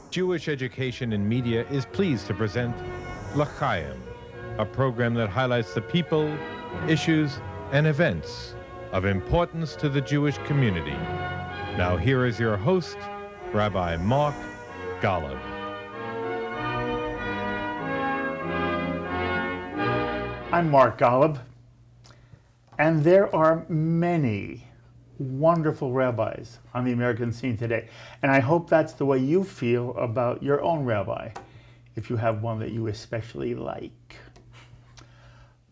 Jewish Education in Media is pleased to present L'Chaim, a program that highlights the people, issues, and events of importance to the Jewish community. Now here is your host, Rabbi Mark Golub. I'm Mark Golub, and there are many wonderful rabbis on the American scene today. And I hope that's the way you feel about your own rabbi, if you have one that you especially like.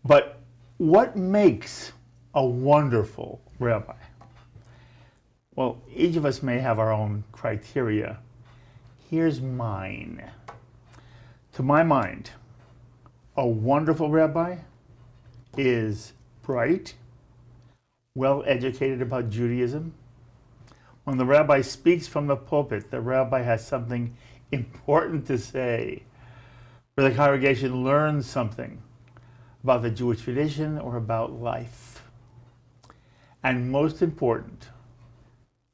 But what makes a wonderful rabbi? Well, each of us may have our own criteria. Here's mine. To my mind, a wonderful rabbi is bright, well-educated about Judaism. When the rabbi speaks from the pulpit, the rabbi has something important to say, where the congregation learns something about the Jewish tradition or about life. And most important,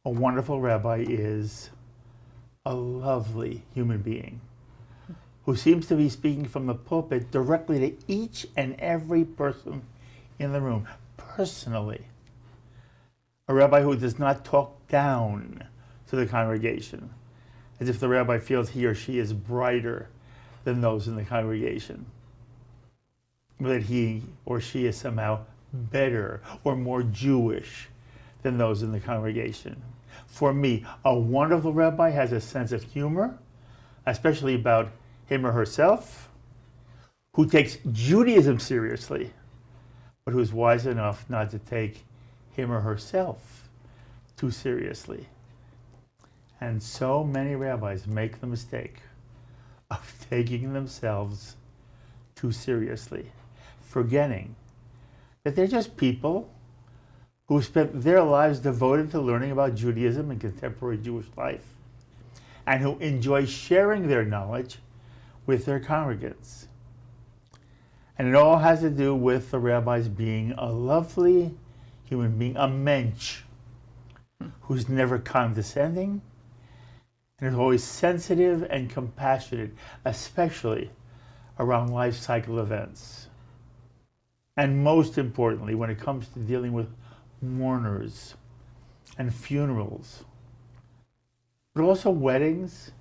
a wonderful rabbi is a lovely human being who seems to be speaking from the pulpit directly to each and every person in the room, personally. A rabbi who does not talk down to the congregation, as if the rabbi feels he or she is brighter than those in the congregation, or that he or she is somehow better or more Jewish than those in the congregation. For me, a wonderful rabbi has a sense of humor, especially about him or herself, who takes Judaism seriously, but who's wise enough not to take him or herself too seriously. And so many rabbis make the mistake of taking themselves too seriously, forgetting that they're just people who spent their lives devoted to learning about Judaism and contemporary Jewish life, and who enjoy sharing their knowledge with their congregants. And it all has to do with the rabbis being a lovely human being, a mensch, who's never condescending and is always sensitive and compassionate, especially around life cycle events. And most importantly, when it comes to dealing with mourners and funerals, but also weddings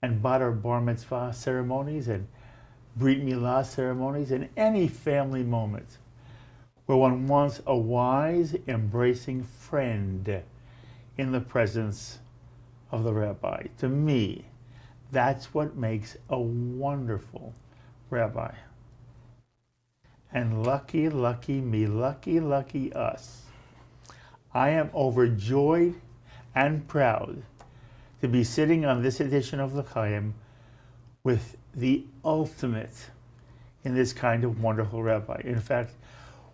and bar or bar mitzvah ceremonies and brit milah ceremonies and any family moment where one wants a wise, embracing friend in the presence of the rabbi. To me, that's what makes a wonderful rabbi. And lucky, lucky me, lucky, lucky us. I am overjoyed and proud to be sitting on this edition of L'Chaim with the ultimate in this kind of wonderful rabbi. In fact,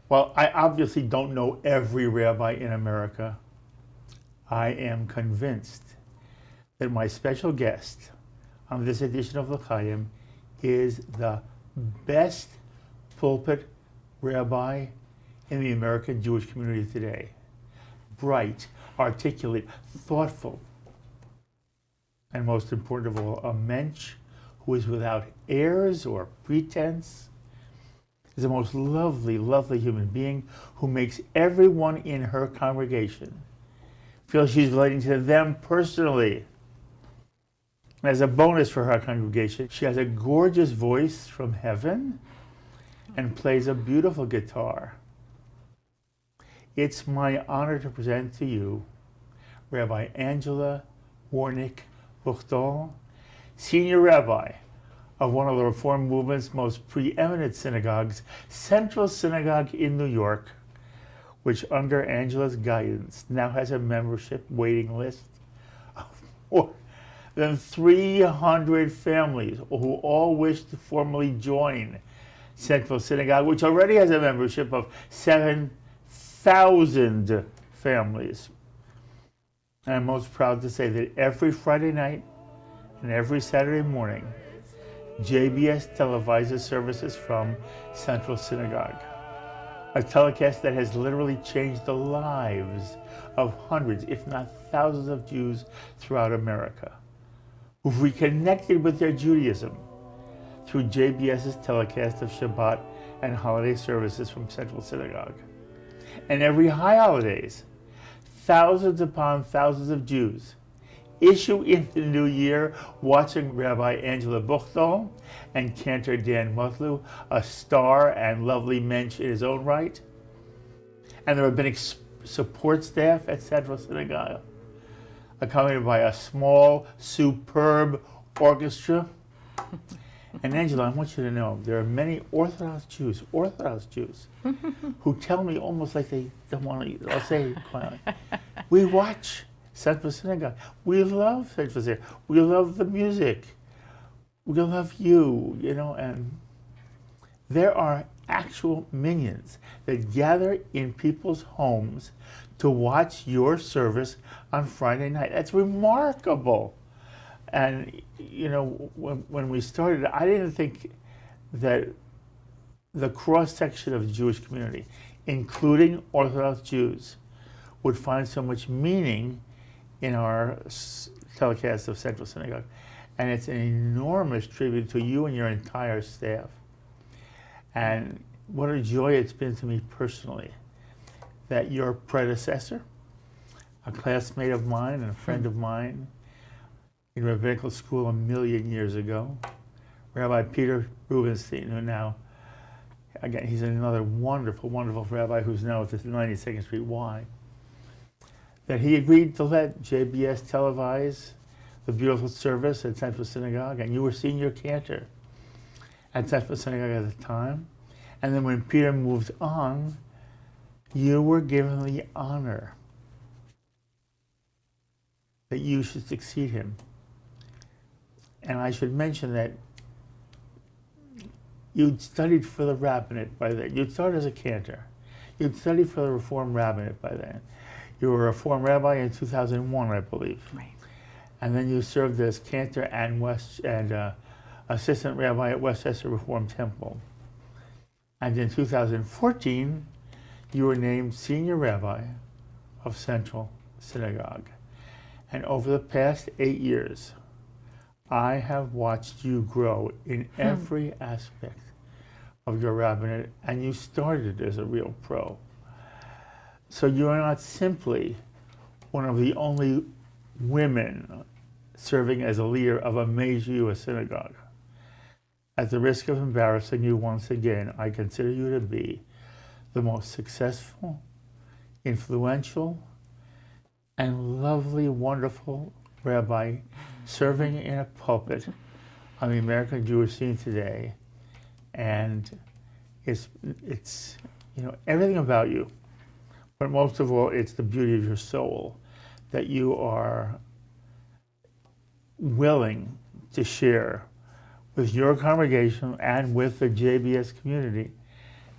while I obviously don't know every rabbi in America, I am convinced that my special guest on this edition of L'Chaim is the best pulpit rabbi in the American Jewish community today. Bright, articulate, thoughtful, and most important of all, a mensch who is without airs or pretense, is the most lovely, lovely human being who makes everyone in her congregation feel she's relating to them personally. And as a bonus for her congregation, she has a gorgeous voice from heaven and plays a beautiful guitar. It's my honor to present to you Rabbi Angela Warnick Buchdahl, senior rabbi of one of the Reform movement's most preeminent synagogues, Central Synagogue in New York, which under Angela's guidance now has a membership waiting list of more than 300 families who all wish to formally join Central Synagogue, which already has a membership of 7,000 families. And I'm most proud to say that every Friday night and every Saturday morning, JBS televises services from Central Synagogue, a telecast that has literally changed the lives of hundreds, if not thousands of Jews throughout America, who've reconnected with their Judaism through JBS's telecast of Shabbat and Holiday services from Central Synagogue. And every high holidays, thousands upon thousands of Jews issue in the new year watching Rabbi Angela Buchdahl and Cantor Dan Mutlu, a star and lovely mensch in his own right, and the rabbinic support staff at Central Synagogue, accompanied by a small, superb orchestra. And Angela, I want you to know, there are many Orthodox Jews, who tell me almost like they don't want to eat. I'll say it quietly. We watch Central Synagogue. We love Central Synagogue. We love the music. We love you, and there are actual minions that gather in people's homes to watch your service on Friday night. That's remarkable. And, when we started, I didn't think that the cross-section of the Jewish community, including Orthodox Jews, would find so much meaning in our telecast of Central Synagogue. And it's an enormous tribute to you and your entire staff. And what a joy it's been to me personally that your predecessor, a classmate of mine and a friend of mine in rabbinical school a million years ago, Rabbi Peter Rubenstein, who now, again, he's another wonderful, wonderful rabbi who's now at the 92nd Street Y, that he agreed to let JBS televise the beautiful service at Central Synagogue, and you were senior cantor at Central Synagogue at the time. And then when Peter moved on, you were given the honor that you should succeed him. And I should mention that you'd studied for the rabbinate by then. You'd started as a cantor. You'd studied for the Reform rabbinate by then. You were a Reform rabbi in 2001, I believe. Right. And then you served as cantor and assistant rabbi at Westchester Reform Temple. And in 2014, you were named senior rabbi of Central Synagogue. And over the past 8 years, I have watched you grow in every aspect of your rabbinate, and you started as a real pro. So you are not simply one of the only women serving as a leader of a major U.S. synagogue. At the risk of embarrassing you once again, I consider you to be the most successful, influential, and lovely, wonderful rabbi serving in a pulpit on the American Jewish scene today. And it's everything about you, but most of all, it's the beauty of your soul that you are willing to share with your congregation and with the JBS community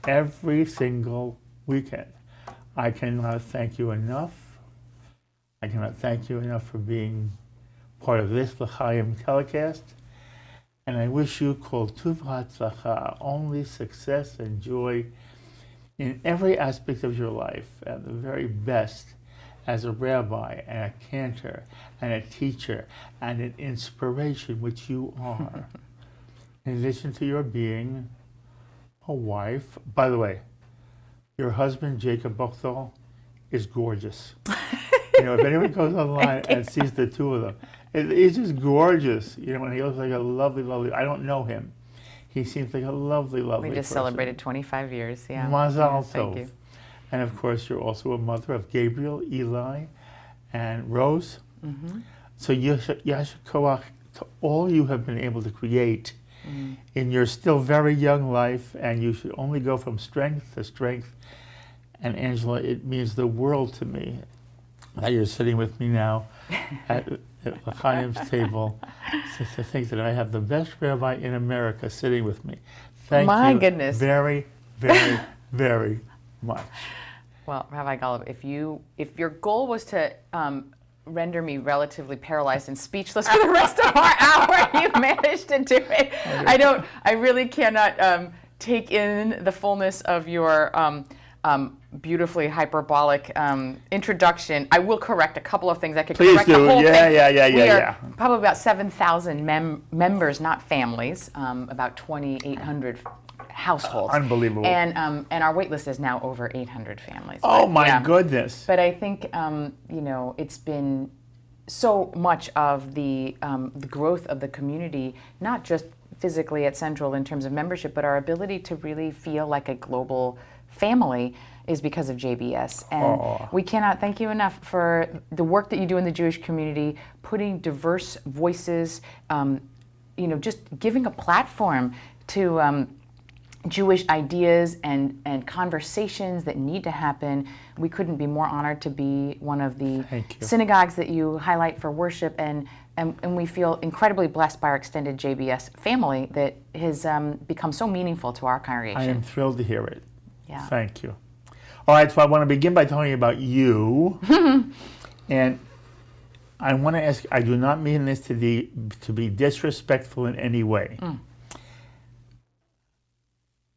every single weekend. I cannot thank you enough. I cannot thank you enough for being part of this L'chaim telecast. And I wish you kol tuv hatzlacha, only success and joy in every aspect of your life, and the very best as a rabbi and a cantor and a teacher and an inspiration, which you are. In addition to your being a wife. By the way, your husband, Jacob Buchdahl, is gorgeous. If anyone goes online and sees the two of them, it's just gorgeous. And he looks like a lovely, lovely, I don't know him. He seems like a lovely, lovely We just person. celebrated 25 years, yeah. Mazal Thank tov. you. And of course, you're also a mother of Gabriel, Eli, and Rose. Mm-hmm. So Yasher Koach to all you have been able to create in your still very young life, and you should only go from strength to strength. And Angela, it means the world to me that you're sitting with me now at L'chaim's table to think that I have the best rabbi in America sitting with me. Thank My you goodness. very, very, very much. Well, Rabbi Golub, if your goal was to render me relatively paralyzed and speechless for the rest of our hour, you managed to do it. Okay. I really cannot take in the fullness of your beautifully hyperbolic introduction. I will correct a couple of things. I could Please correct do. the whole thing. We are Yeah. probably about 7,000 members, not families, about 2,800 households. Unbelievable. And our wait list is now over 800 families. Oh, But, my yeah. goodness. But I think, it's been so much of the growth of the community, not just physically at Central in terms of membership, but our ability to really feel like a global family is because of JBS. And we cannot thank you enough for the work that you do in the Jewish community, putting diverse voices, just giving a platform to Jewish ideas and conversations that need to happen. We couldn't be more honored to be one of the synagogues that you highlight for worship, and we feel incredibly blessed by our extended JBS family that has become so meaningful to our congregation. I am thrilled to hear it. Yeah. Thank you. All right, so I want to begin by telling you about you. And I want to ask, I do not mean this to be disrespectful in any way.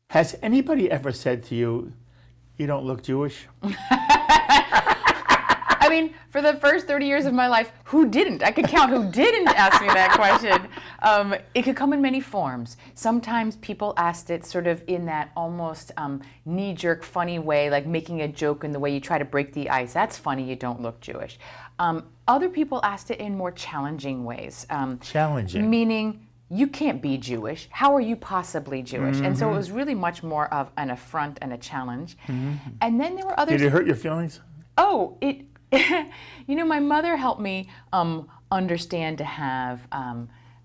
Has anybody ever said to you, you don't look Jewish? I mean, for the first 30 years of my life, who didn't? I could count who didn't ask me that question. It could come in many forms. Sometimes people asked it sort of in that almost knee-jerk, funny way, like making a joke in the way you try to break the ice. That's funny, you don't look Jewish. Other people asked it in more challenging ways. Challenging? Meaning, you can't be Jewish. How are you possibly Jewish? And so it was really much more of an affront and a challenge. And then there were others. Did it hurt your feelings? Oh, my mother helped me understand to have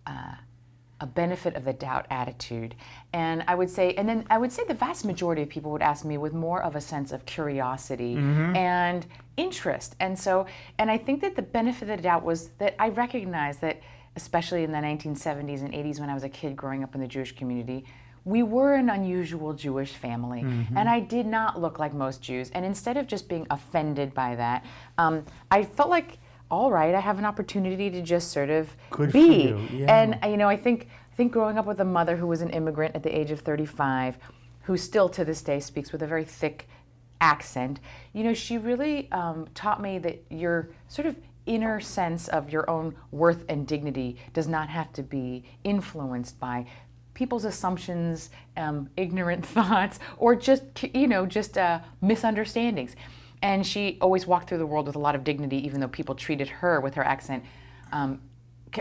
a benefit of the doubt attitude. And I would say the vast majority of people would ask me with more of a sense of curiosity and interest. And I think that the benefit of the doubt was that I recognized that, especially in the 1970s and 80s when I was a kid growing up in the Jewish community, we were an unusual Jewish family, and I did not look like most Jews. And instead of just being offended by that, I felt like, all right, I have an opportunity to just sort of Good be. for you. Yeah. And I think growing up with a mother who was an immigrant at the age of 35, who still to this day speaks with a very thick accent, she really taught me that your sort of inner sense of your own worth and dignity does not have to be influenced by people's assumptions, ignorant thoughts, or just misunderstandings. And she always walked through the world with a lot of dignity, even though people treated her with her accent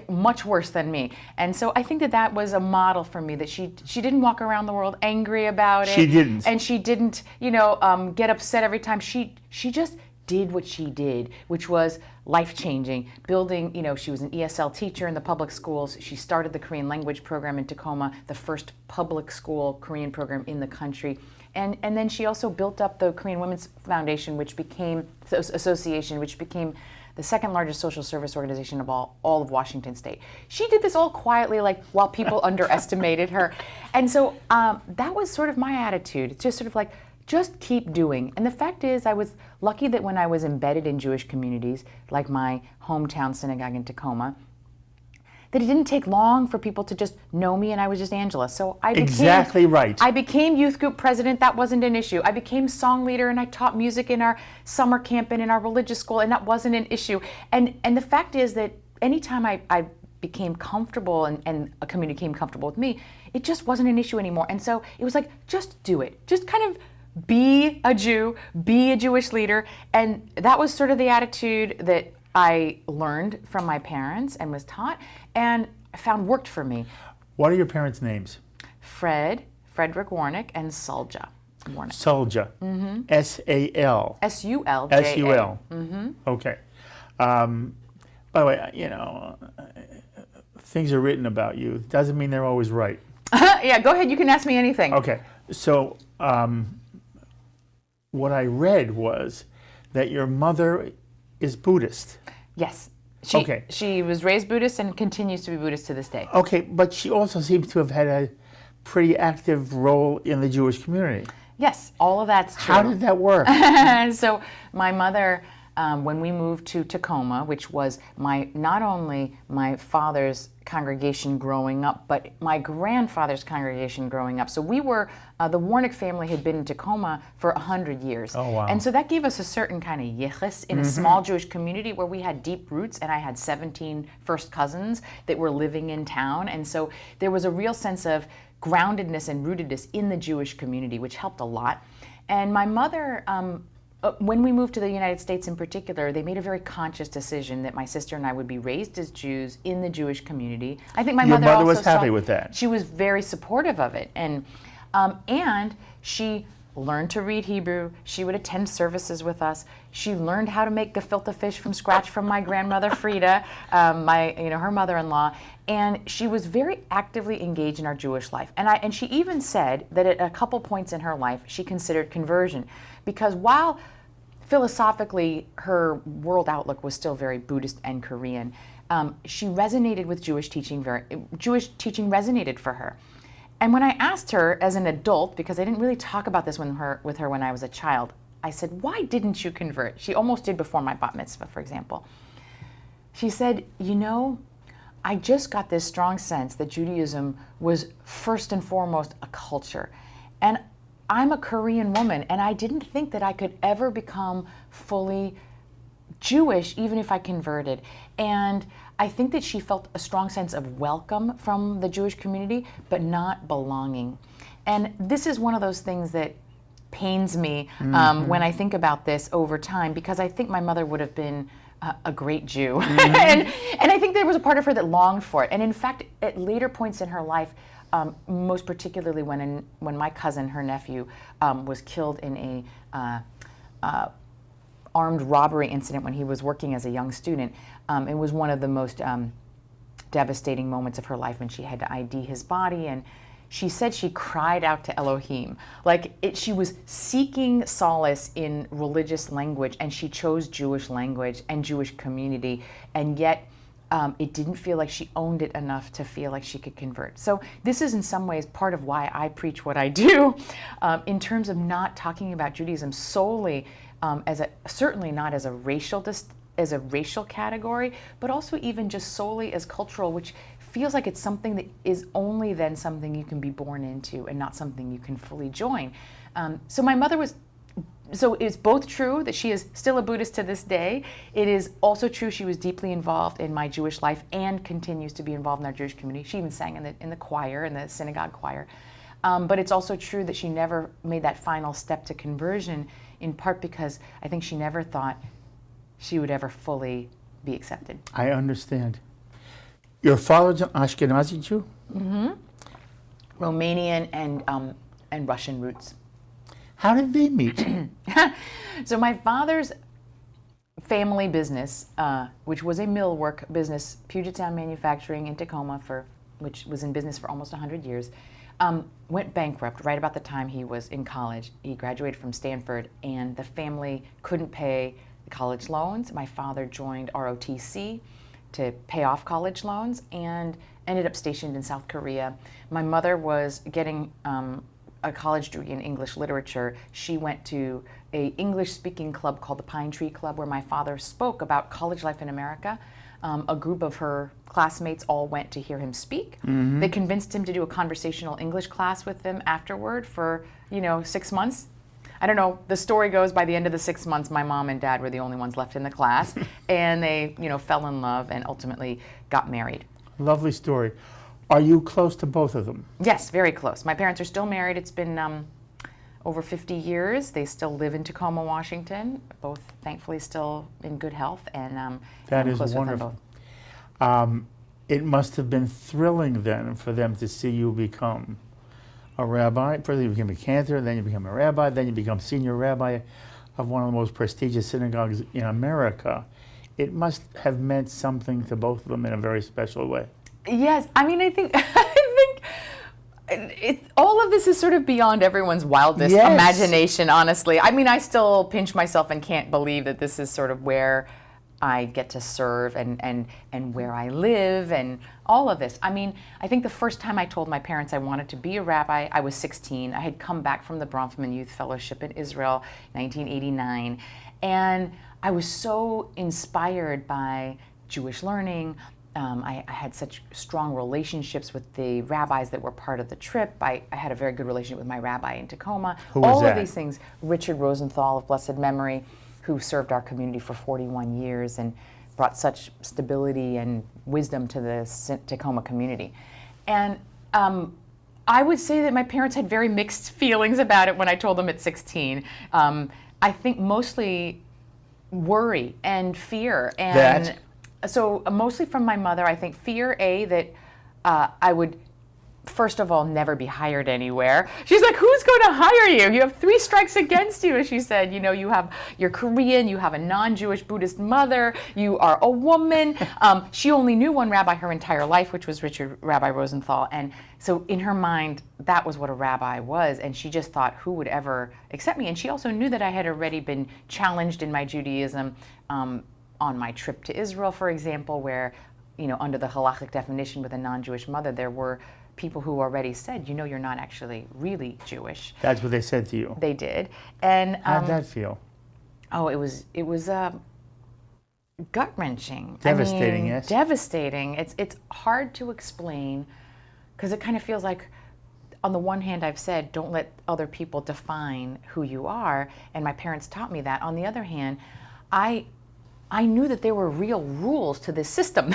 much worse than me. And so I think that was a model for me, that she didn't walk around the world angry about it. She didn't. And she didn't, get upset every time. She just did what she did, which was life-changing. Building, she was an ESL teacher in the public schools. She started the Korean language program in Tacoma, the first public school Korean program in the country. And then she also built up the Korean Women's Foundation, association, which became the second largest social service organization of all of Washington State. She did this all quietly, like while people underestimated her. And so that was sort of my attitude. It's just sort of like, just keep doing. And the fact is, I was lucky that when I was embedded in Jewish communities, like my hometown synagogue in Tacoma, that it didn't take long for people to just know me, and I was just Angela. So I became, exactly right. I became youth group president. That wasn't an issue. I became song leader, and I taught music in our summer camp and in our religious school, and that wasn't an issue. And the fact is that anytime I became comfortable and a community became comfortable with me, it just wasn't an issue anymore. And so it was like, just do it. Just kind of be a Jew, be a Jewish leader. And that was sort of the attitude that I learned from my parents and was taught, and I found worked for me. What are your parents' names? Frederick Warnick, and Sulja Warnick. Sulja. S-A-L. S-U-L-J-A. S-U-L. Okay. By the way, things are written about you. Doesn't mean they're always right. Yeah, go ahead. You can ask me anything. Okay. So what I read was that your mother is Buddhist. Yes. She was raised Buddhist and continues to be Buddhist to this day. Okay, but she also seems to have had a pretty active role in the Jewish community. Yes, all of that's true. How did that work? So my mother when we moved to Tacoma, which was not only my father's congregation growing up, but my grandfather's congregation growing up. So we were, the Warnick family had been in Tacoma for 100 years. Oh, wow. And so that gave us a certain kind of yichus in a small Jewish community where we had deep roots, and I had 17 first cousins that were living in town. And so there was a real sense of groundedness and rootedness in the Jewish community, which helped a lot. And my mother, when we moved to the United States in particular, they made a very conscious decision that my sister and I would be raised as Jews in the Jewish community. I think my Your mother mother also was happy with that. She was very supportive of it. And she learned to read Hebrew. She would attend services with us. She learned how to make gefilte fish from scratch from my grandmother Frida, her mother-in-law, and she was very actively engaged in our Jewish life. And she even said that at a couple points in her life she considered conversion, because while philosophically her world outlook was still very Buddhist and Korean, she resonated with Jewish teaching. Jewish teaching resonated for her. And when I asked her as an adult, because I didn't really talk about this with her when I was a child, I said, "Why didn't you convert?" She almost did before my bat mitzvah, for example. She said, I just got this strong sense that Judaism was first and foremost a culture. And I'm a Korean woman, and I didn't think that I could ever become fully Jewish, even if I converted. And I think that she felt a strong sense of welcome from the Jewish community, but not belonging. And this is one of those things that pains me when I think about this over time, because I think my mother would have been a great Jew. and I think there was a part of her that longed for it. And in fact, at later points in her life, most particularly when my cousin, her nephew, was killed in a armed robbery incident when he was working as a young student. It was one of the most devastating moments of her life when she had to ID his body, and she said she cried out to Elohim. She was seeking solace in religious language, and she chose Jewish language and Jewish community, and yet it didn't feel like she owned it enough to feel like she could convert. So this is in some ways part of why I preach what I do, in terms of not talking about Judaism solely certainly not as a racial category, but also even just solely as cultural, which feels like it's something that is only then something you can be born into and not something you can fully join. So it's both true that she is still a Buddhist to this day. It is also true she was deeply involved in my Jewish life and continues to be involved in our Jewish community. She even sang in the choir, in the synagogue choir. But it's also true that she never made that final step to conversion, in part because I think she never thought she would ever fully be accepted. I understand. Your father's an Ashkenazi Jew? Mm-hmm. Romanian and Russian roots. How did they meet? So my father's family business, which was a millwork business, Puget Sound Manufacturing in Tacoma, which was in business for almost 100 years, went bankrupt right about the time he was in college. He graduated from Stanford, and the family couldn't pay the college loans. My father joined ROTC to pay off college loans and ended up stationed in South Korea. My mother was getting a college degree in English literature. She went to an English-speaking club called the Pine Tree Club, where my father spoke about college life in America. A group of her classmates all went to hear him speak. Mm-hmm. They convinced him to do a conversational English class with them afterward for 6 months. I don't know, the story goes by the end of the 6 months, my mom and dad were the only ones left in the class, and they fell in love and ultimately got married. Lovely story. Are you close to both of them? Yes, very close. My parents are still married. It's been over 50 years. They still live in Tacoma, Washington, both thankfully still in good health, and that I'm is close wonderful. with them both. It must have been thrilling then for them to see you become a rabbi. First you became a cantor, then you become a rabbi, then you become senior rabbi of one of the most prestigious synagogues in America. It must have meant something to both of them in a very special way. Yes, I mean, I think all of this is sort of beyond everyone's wildest imagination, honestly. I mean, I still pinch myself and can't believe that this is sort of where I get to serve and where I live and all of this. I mean, I think the first time I told my parents I wanted to be a rabbi, I was 16. I had come back from the Bronfman Youth Fellowship in Israel, 1989. And I was so inspired by Jewish learning. I had such strong relationships with the rabbis that were part of the trip. I had a very good relationship with my rabbi in Tacoma. Who was All that? of these things. Richard Rosenthal of blessed memory, who served our community for 41 years and brought such stability and wisdom to the Tacoma community. And I would say that my parents had very mixed feelings about it when I told them at 16. I think mostly worry and fear. And so mostly from my mother, I think fear, that I would, first of all, never be hired anywhere. She's like, who's going to hire you? You have 3 strikes against you. She said, you're Korean, you have a non-Jewish Buddhist mother, you are a woman. She only knew one rabbi her entire life, which was Rabbi Rosenthal. And so in her mind, that was what a rabbi was. And she just thought, who would ever accept me? And she also knew that I had already been challenged in my Judaism on my trip to Israel, for example, where, under the halachic definition with a non-Jewish mother, there were people who already said, you're not actually really Jewish. That's what they said to you. They did. And how did that feel? Oh, it was gut-wrenching. Devastating, yes. Devastating. It's hard to explain because it kind of feels like, on the one hand, I've said, don't let other people define who you are, and my parents taught me that. On the other hand, I knew that there were real rules to this system.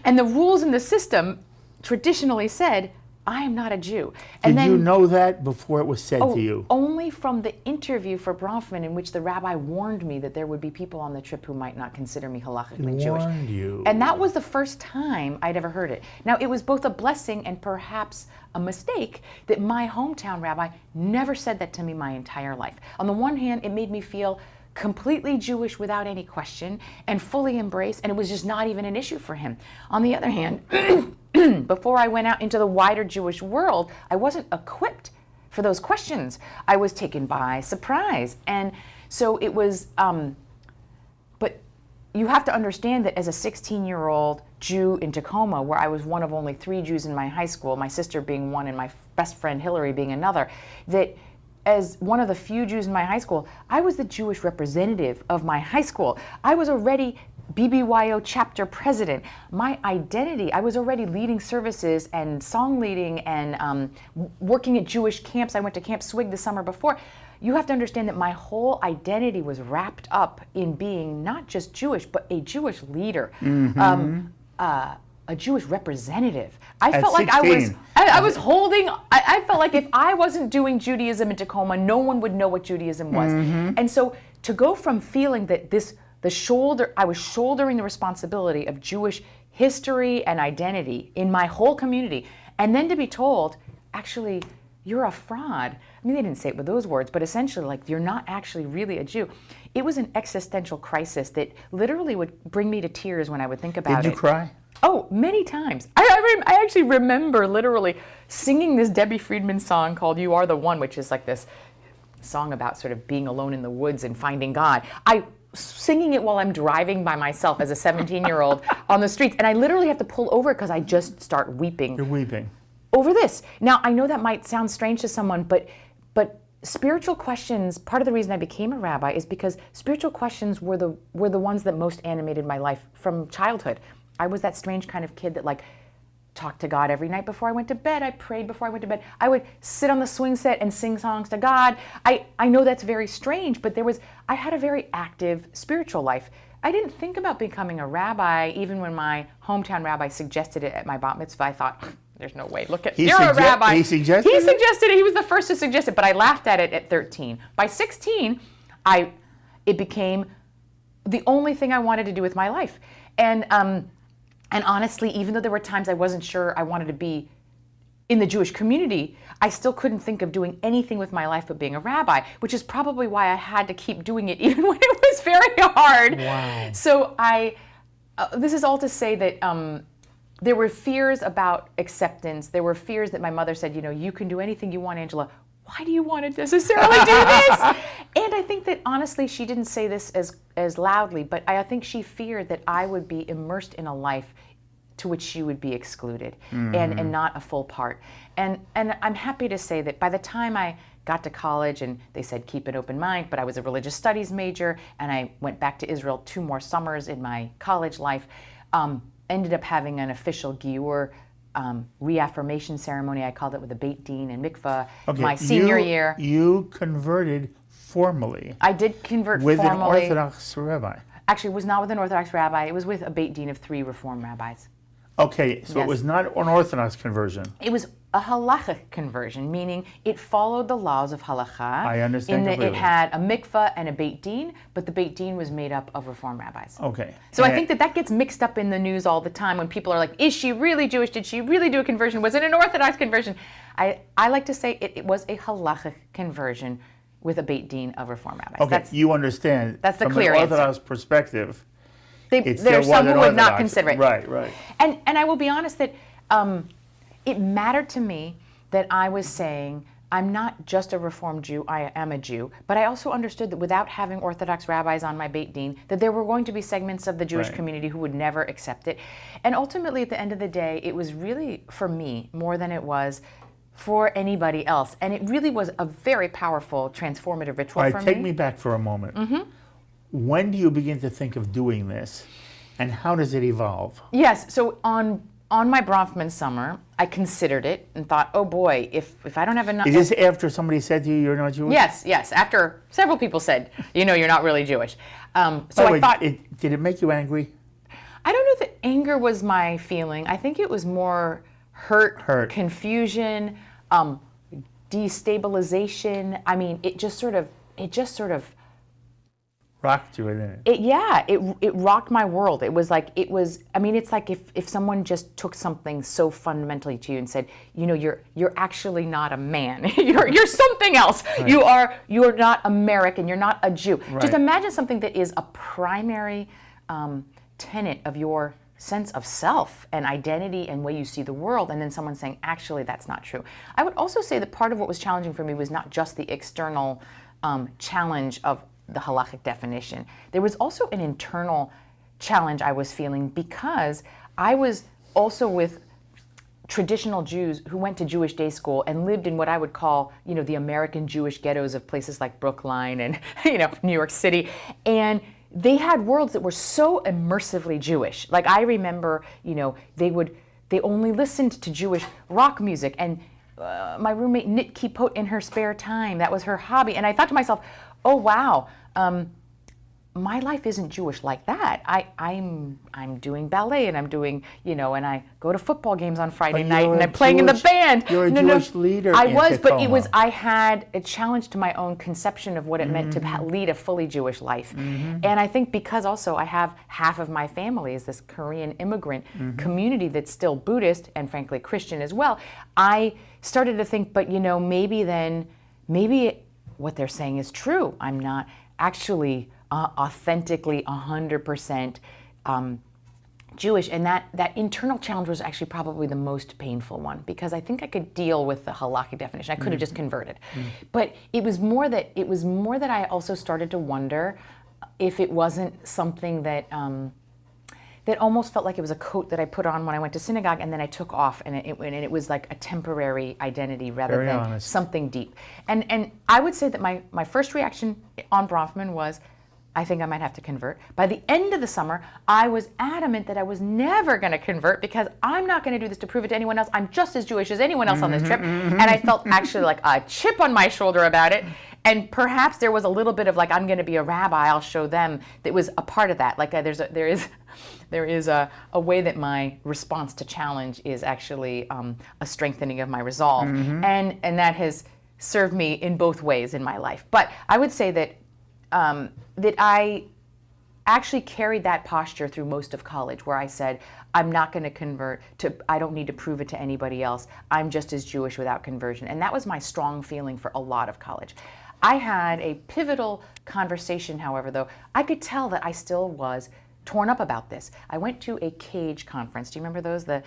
and the rules in the system traditionally said, I am not a Jew. And Did you know that before it was said to you? Only from the interview for Bronfman, in which the rabbi warned me that there would be people on the trip who might not consider me halachically Jewish. Warned you. And that was the first time I'd ever heard it. Now, it was both a blessing and perhaps a mistake that my hometown rabbi never said that to me my entire life. On the one hand, it made me feel completely Jewish without any question and fully embraced, and it was just not even an issue for him. On the other hand, before I went out into the wider Jewish world, I wasn't equipped for those questions. I was taken by surprise. And so it was, but you have to understand that as a 16-year-old Jew in Tacoma, where I was one of only 3 Jews in my high school, my sister being one and my best friend Hillary being another, that as one of the few Jews in my high school, I was the Jewish representative of my high school. I was already BBYO chapter president. My identity, I was already leading services and song leading and working at Jewish camps. I went to Camp Swig the summer before. You have to understand that my whole identity was wrapped up in being not just Jewish, but a Jewish leader. A Jewish representative. I felt like 16. I was holding, I felt like if I wasn't doing Judaism in Tacoma, no one would know what Judaism was. And so to go from feeling that I was shouldering the responsibility of Jewish history and identity in my whole community, and then to be told, actually, you're a fraud. I mean, they didn't say it with those words, but essentially, like, you're not actually really a Jew. It was an existential crisis that literally would bring me to tears when I would think about it. Did you cry? Oh, many times. I actually remember literally singing this Debbie Friedman song called You Are the One, which is like this song about sort of being alone in the woods and finding God. Singing it while I'm driving by myself as a 17-year-old on the streets, and I literally have to pull over because I just start weeping. You're weeping. Over this. Now, I know that might sound strange to someone, but spiritual questions, part of the reason I became a rabbi is because spiritual questions were the ones that most animated my life from childhood. I was that strange kind of kid that talked to God every night before I went to bed. I prayed before I went to bed. I would sit on the swing set and sing songs to God. I know that's very strange, but I had a very active spiritual life. I didn't think about becoming a rabbi, even when my hometown rabbi suggested it at my bat mitzvah. I thought, there's no way. You're a rabbi. He suggested it? He suggested it. He was the first to suggest it, but I laughed at it at 13. By 16, it became the only thing I wanted to do with my life. And honestly, even though there were times I wasn't sure I wanted to be in the Jewish community, I still couldn't think of doing anything with my life but being a rabbi, which is probably why I had to keep doing it even when it was very hard. Wow. So this is all to say that there were fears about acceptance. There were fears that my mother said, you can do anything you want, Angela. Why do you want to necessarily do this? And I think that honestly, she didn't say this as loudly, but I think she feared that I would be immersed in a life to which she would be excluded and not a full part. And I'm happy to say that by the time I got to college, and they said keep an open mind, but I was a religious studies major, and I went back to Israel 2 more summers in my college life, ended up having an official giur reaffirmation ceremony. I called it with a Beit Din and mikvah my senior year. You converted formally. I did convert with formally. an Orthodox rabbi. Actually, it was not with an Orthodox rabbi. It was with a Beit Din of 3 Reform rabbis. Okay, so Yes. it was not an Orthodox conversion. It was a halachic conversion, meaning it followed the laws of halacha. I understand In that it completely. had a mikvah and a Beit Din, but the Beit Din was made up of Reform rabbis. Okay. So I think that gets mixed up in the news all the time when people are like, is she really Jewish? Did she really do a conversion? Was it an Orthodox conversion? I like to say it was a halachic conversion with a Beit Din of Reform rabbis. Okay, you understand. that's the from clear an answer. Orthodox perspective. There are some who would not consider it. Right. And I will be honest that it mattered to me that I was saying, I'm not just a Reform Jew, I am a Jew, but I also understood that without having Orthodox rabbis on my Beit Din, that there were going to be segments of the Jewish Right. community who would never accept it. And ultimately, at the end of the day, it was really, for me, more than it was for anybody else. And it really was a very powerful, transformative ritual All for right, take me back for a moment. When do you begin to think of doing this, and how does it evolve? Yes, so on my Bronfman summer, I considered it and thought, oh boy, if I don't have enough... Is this after somebody said to you, you're not Jewish? Yes, after several people said, you're not really Jewish. By the So I way, thought, did it make you angry? I don't know that anger was my feeling. I think it was more hurt. Confusion, destabilization. I mean, it just sort of Rocked you, didn't it? it rocked my world. It's like if someone just took something so fundamentally to you and said, you're actually not a man. you're something else. Right. You're not American. You're not a Jew. Right. Just imagine something that is a primary tenet of your sense of self and identity and way you see the world, and then someone saying, actually, that's not true. I would also say that part of what was challenging for me was not just the external challenge of the halachic definition. There was also an internal challenge I was feeling because I was also with traditional Jews who went to Jewish day school and lived in what I would call, the American Jewish ghettos of places like Brookline and, New York City. And they had worlds that were so immersively Jewish. Like I remember, they only listened to Jewish rock music, and my roommate knit kippot in her spare time. That was her hobby. And I thought to myself, oh wow, my life isn't Jewish like that. I'm doing ballet, and I'm doing, and I go to football games on Friday night, and I'm playing in the band. You're a Jewish leader. I in was, but Tacoma. I had a challenge to my own conception of what it meant to lead a fully Jewish life. And I think because also I have half of my family is this Korean immigrant community that's still Buddhist and frankly Christian as well, I started to think, but maybe what they're saying is true. I'm not actually authentically 100% Jewish, and that internal challenge was actually probably the most painful one, because I think I could deal with the halakhic definition. I could have just converted, but it was more that I also started to wonder if it wasn't something that that almost felt like it was a coat that I put on when I went to synagogue and then I took off, and it was like a temporary identity rather Very than honest. something deep. And I would say that my first reaction on Bronfman was, I think I might have to convert. By the end of the summer, I was adamant that I was never going to convert because I'm not going to do this to prove it to anyone else. I'm just as Jewish as anyone else on this trip. And I felt actually like a chip on my shoulder about it. And perhaps there was a little bit of like, I'm going to be a rabbi, I'll show them. That was a part of that. Like there is a way that my response to challenge is actually a strengthening of my resolve. And that has served me in both ways in my life. But I would say that that I actually carried that posture through most of college, where I said, I'm not going to convert I don't need to prove it to anybody else. I'm just as Jewish without conversion. And that was my strong feeling for a lot of college. I had a pivotal conversation, however, though. I could tell that I still was torn up about this. I went to a CAGE conference. Do you remember those? The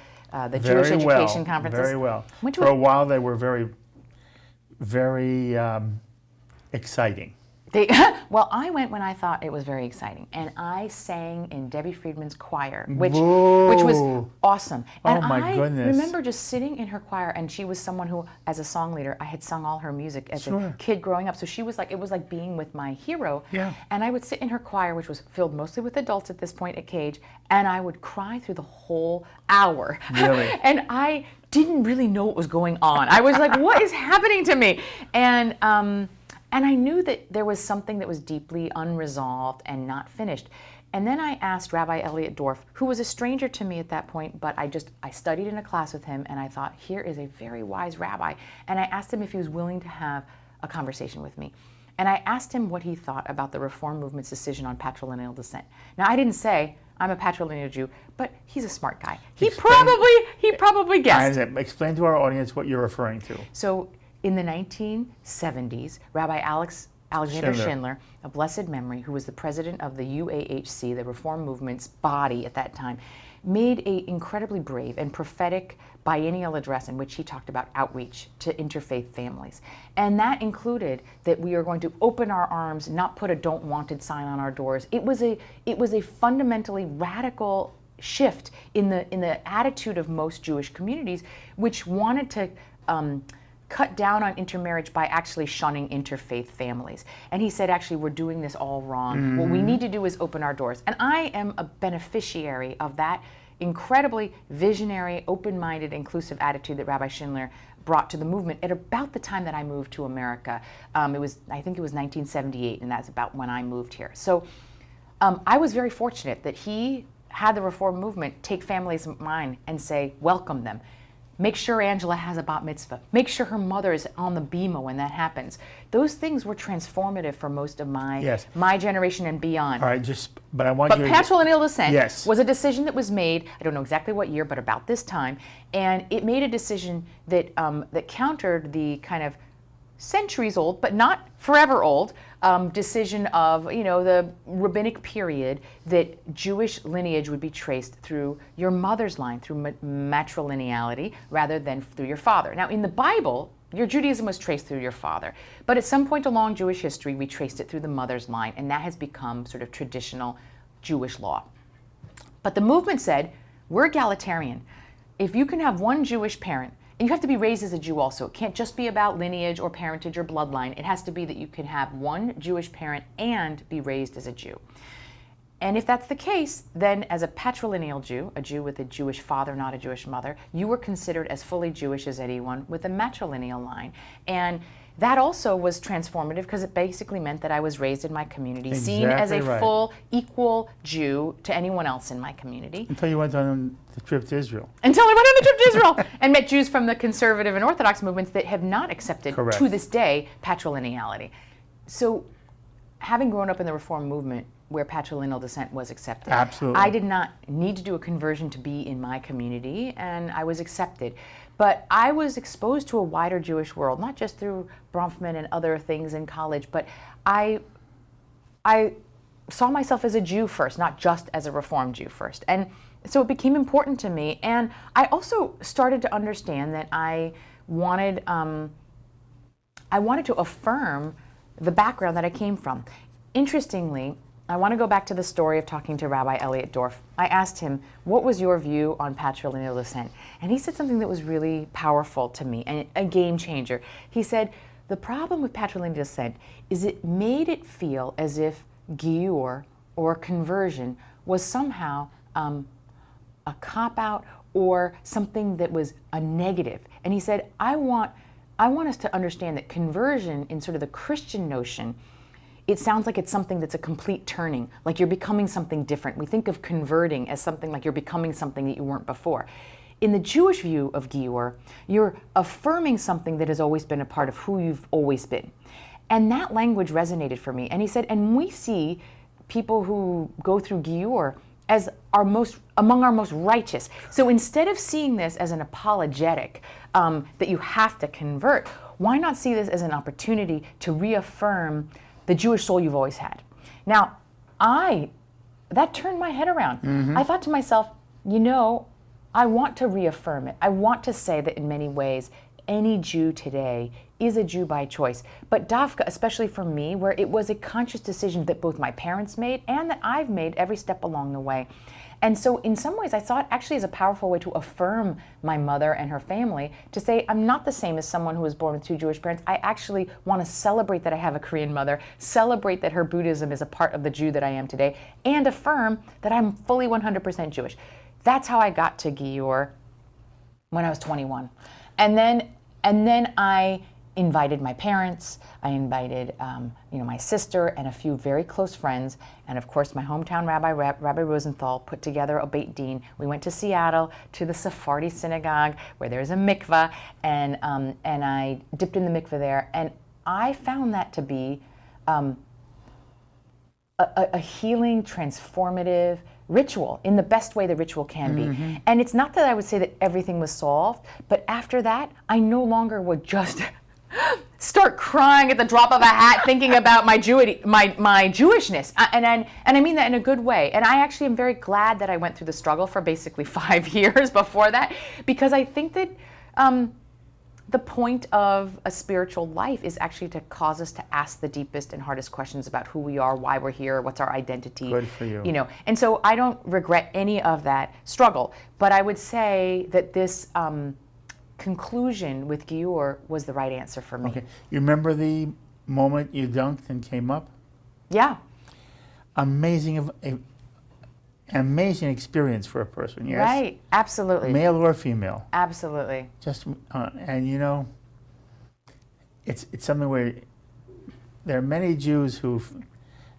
Jewish education conferences? Very well. Went to For a while, they were very, very exciting. Well, I went when I thought it was very exciting, and I sang in Debbie Friedman's choir, which was awesome. And my goodness. I remember just sitting in her choir, and she was someone who, as a song leader, I had sung all her music as a kid growing up. So she was like, it was like being with my hero. Yeah. And I would sit in her choir, which was filled mostly with adults at this point at Cage, and I would cry through the whole hour. Really? And I didn't really know what was going on. I was like, what is happening to me? And I knew that there was something that was deeply unresolved and not finished. And then I asked Rabbi Elliot Dorff, who was a stranger to me at that point, but I studied in a class with him, and I thought, here is a very wise rabbi. And I asked him if he was willing to have a conversation with me. And I asked him what he thought about the Reform movement's decision on patrilineal descent. Now, I didn't say, I'm a patrilineal Jew, but he's a smart guy. He probably guessed. Explain to our audience what you're referring to. So, in the 1970s, Rabbi Alexander Schindler, a blessed memory, who was the president of the UAHC, the Reform Movement's body at that time, made an incredibly brave and prophetic biennial address in which he talked about outreach to interfaith families. And that included that we are going to open our arms, not put a don't wanted sign on our doors. It was a fundamentally radical shift in the attitude of most Jewish communities, which wanted to cut down on intermarriage by actually shunning interfaith families. And he said, actually, we're doing this all wrong. Mm-hmm. What we need to do is open our doors. And I am a beneficiary of that incredibly visionary, open-minded, inclusive attitude that Rabbi Schindler brought to the movement at about the time that I moved to America. I think it was 1978, and that's about when I moved here. So I was very fortunate that he had the Reform movement take families of mine and say, welcome them. Make sure Angela has a bat mitzvah. Make sure her mother is on the bima when that happens. Those things were transformative for most of my generation and beyond. All right, but patrilineal descent was a decision that was made, I don't know exactly what year, but about this time, and it made a decision that that countered the kind of centuries old, but not forever old, decision of the rabbinic period that Jewish lineage would be traced through your mother's line, through matrilineality, rather than through your father. Now, in the Bible, your Judaism was traced through your father, but at some point along Jewish history, we traced it through the mother's line, and that has become sort of traditional Jewish law. But the movement said, we're egalitarian. If you can have one Jewish parent, and you have to be raised as a Jew also. It can't just be about lineage or parentage or bloodline. It has to be that you can have one Jewish parent and be raised as a Jew. And if that's the case, then as a patrilineal Jew, a Jew with a Jewish father, not a Jewish mother, you were considered as fully Jewish as anyone with a matrilineal line. And that also was transformative because it basically meant that I was raised in my community, seen as a full, equal Jew to anyone else in my community. Until you went on the trip to Israel. Until I went on the trip to Israel and met Jews from the conservative and Orthodox movements that have not accepted, to this day, patrilineality. So, having grown up in the Reform movement where patrilineal descent was accepted, absolutely, I did not need to do a conversion to be in my community, and I was accepted. But I was exposed to a wider Jewish world, not just through Bronfman and other things in college, but I saw myself as a Jew first, not just as a Reform Jew first. And so it became important to me. And I also started to understand that I wanted to affirm the background that I came from. Interestingly, I want to go back to the story of talking to Rabbi Elliot Dorff. I asked him, what was your view on patrilineal descent? And he said something that was really powerful to me and a game changer. He said, the problem with patrilineal descent is it made it feel as if giur or conversion was somehow a cop-out or something that was a negative. And he said, I want us to understand that conversion in sort of the Christian notion, it sounds like it's something that's a complete turning, like you're becoming something different. We think of converting as something like you're becoming something that you weren't before. In the Jewish view of giur, you're affirming something that has always been a part of who you've always been. And that language resonated for me. And he said, and we see people who go through giur as among our most righteous. So instead of seeing this as an apologetic, that you have to convert, why not see this as an opportunity to reaffirm the Jewish soul you've always had? Now, that turned my head around. Mm-hmm. I thought to myself, I want to reaffirm it. I want to say that in many ways, any Jew today is a Jew by choice. But Dafka, especially for me, where it was a conscious decision that both my parents made and that I've made every step along the way. And so in some ways, I saw it actually as a powerful way to affirm my mother and her family, to say, I'm not the same as someone who was born with 2 Jewish parents. I actually want to celebrate that I have a Korean mother, celebrate that her Buddhism is a part of the Jew that I am today, and affirm that I'm fully 100% Jewish. That's how I got to Gior when I was 21. And then I invited my parents, I invited my sister and a few very close friends, and of course my hometown rabbi, Rabbi Rosenthal, put together a Beit Din. We went to Seattle to the Sephardi synagogue where there's a mikveh, and I dipped in the mikveh there, and I found that to be a healing, transformative ritual in the best way the ritual can be. And it's not that I would say that everything was solved, but after that, I no longer would just start crying at the drop of a hat thinking about my Jewishness. And I mean that in a good way. And I actually am very glad that I went through the struggle for basically 5 years before that, because I think that the point of a spiritual life is actually to cause us to ask the deepest and hardest questions about who we are, why we're here, what's our identity. Good for you. And so I don't regret any of that struggle. But I would say that this conclusion with Gior was the right answer for me. Okay. You remember the moment you dunked and came up? Yeah. Amazing experience for a person, yes? Right. Absolutely. Male or female. Absolutely. Just, and it's something where there are many Jews who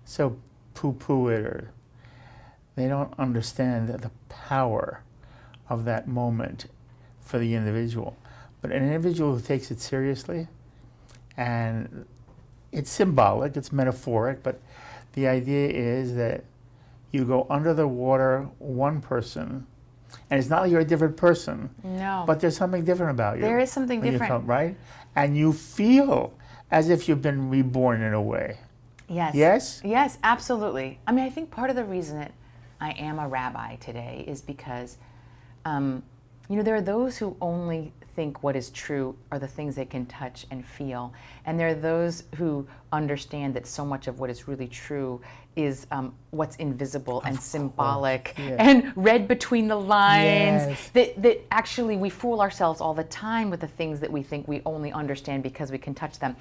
so poo-poo it, or they don't understand the power of that moment for the individual. But an individual who takes it seriously, and it's symbolic, it's metaphoric, but the idea is that you go under the water, one person, and it's not like you're a different person. No. But there's something different about you. There is something when different. You come, right? And you feel as if you've been reborn in a way. Yes. Yes? Yes, absolutely. I mean, I think part of the reason that I am a rabbi today is because, there are those who only think what is true are the things they can touch and feel. And there are those who understand that so much of what is really true is what's invisible and symbolic and read between the lines. Yes. That actually we fool ourselves all the time with the things that we think we only understand because we can touch them.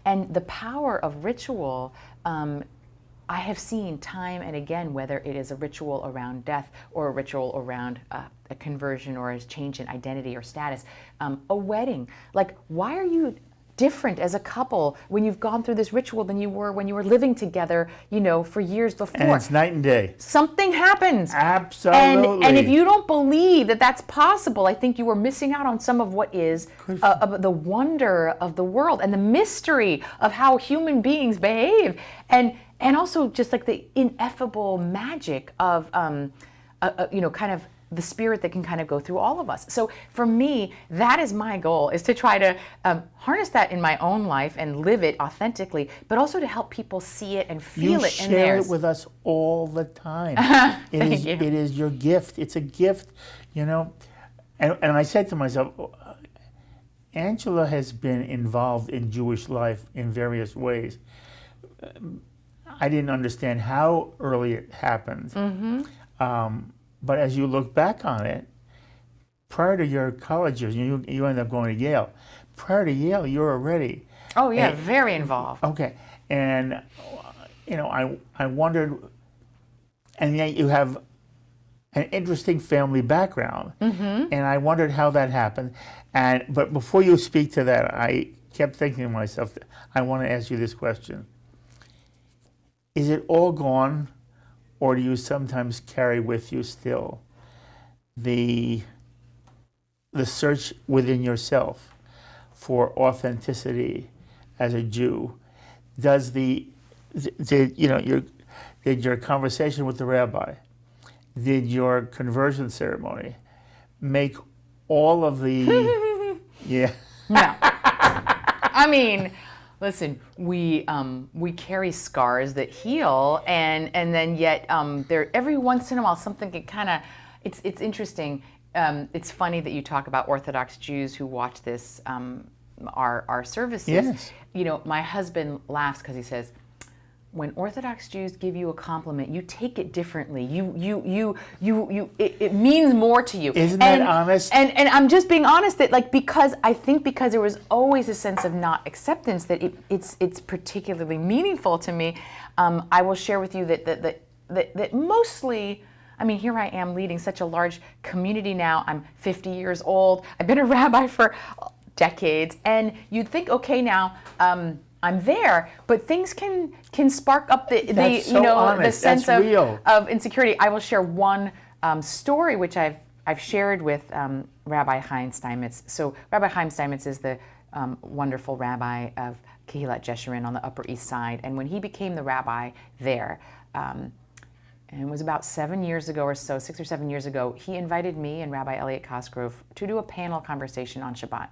And the power of ritual, I have seen time and again, whether it is a ritual around death or a ritual around a conversion or a change in identity or status, a wedding. Like, why are you different as a couple when you've gone through this ritual than you were when you were living together, for years before? And it's night and day. Something happens. Absolutely. And if you don't believe that that's possible, I think you are missing out on some of what is the wonder of the world and the mystery of how human beings behave. And also just like the ineffable magic of, kind of the spirit that can kind of go through all of us. So for me, that is my goal, is to try to harness that in my own life and live it authentically, but also to help people see it and feel it in theirs. You share it with us all the time. It is your gift. It's a gift, And I said to myself, Angela has been involved in Jewish life in various ways. I didn't understand how early it happened. But as you look back on it, prior to your college years, you ended up going to Yale. Prior to Yale, you were already... Oh, yeah, very involved. Okay. And, I wondered... And yet you have an interesting family background. And I wondered how that happened. But before you speak to that, I kept thinking to myself, I want to ask you this question. Is it all gone, or do you sometimes carry with you still the search within yourself for authenticity as a Jew? Did your conversation with the rabbi, did your conversion ceremony make all of the No. I mean, listen, we carry scars that heal, and then yet there every once in a while something can kind of, it's interesting. it's funny that you talk about Orthodox Jews who watch this, our services. Yes. You know, my husband laughs because he says, when Orthodox Jews give you a compliment, you take it differently. It means more to you. Isn't that honest? And I'm just being honest that, like, because there was always a sense of not acceptance, that it's particularly meaningful to me. I will share with you that mostly, I mean, here I am leading such a large community now. I'm 50 years old. I've been a rabbi for decades, and you'd think, okay, now I'm there, but things can spark up the sense of insecurity. I will share one story which I've shared with Rabbi Chaim Steinmetz. So Rabbi Chaim Steinmetz is the wonderful rabbi of Kehilat Jeshurun on the Upper East Side, and when he became the rabbi there, and it was about 7 years ago or so, 6 or 7 years ago, he invited me and Rabbi Elliot Cosgrove to do a panel conversation on Shabbat.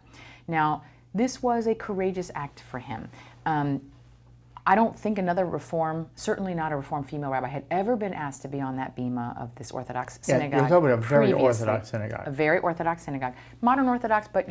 Now, this was a courageous act for him. I don't think another Reform, certainly not a Reform female rabbi, had ever been asked to be on that bima of this Orthodox synagogue. Yeah, you're talking about a very previously. Orthodox synagogue. A very Orthodox synagogue. Modern Orthodox, but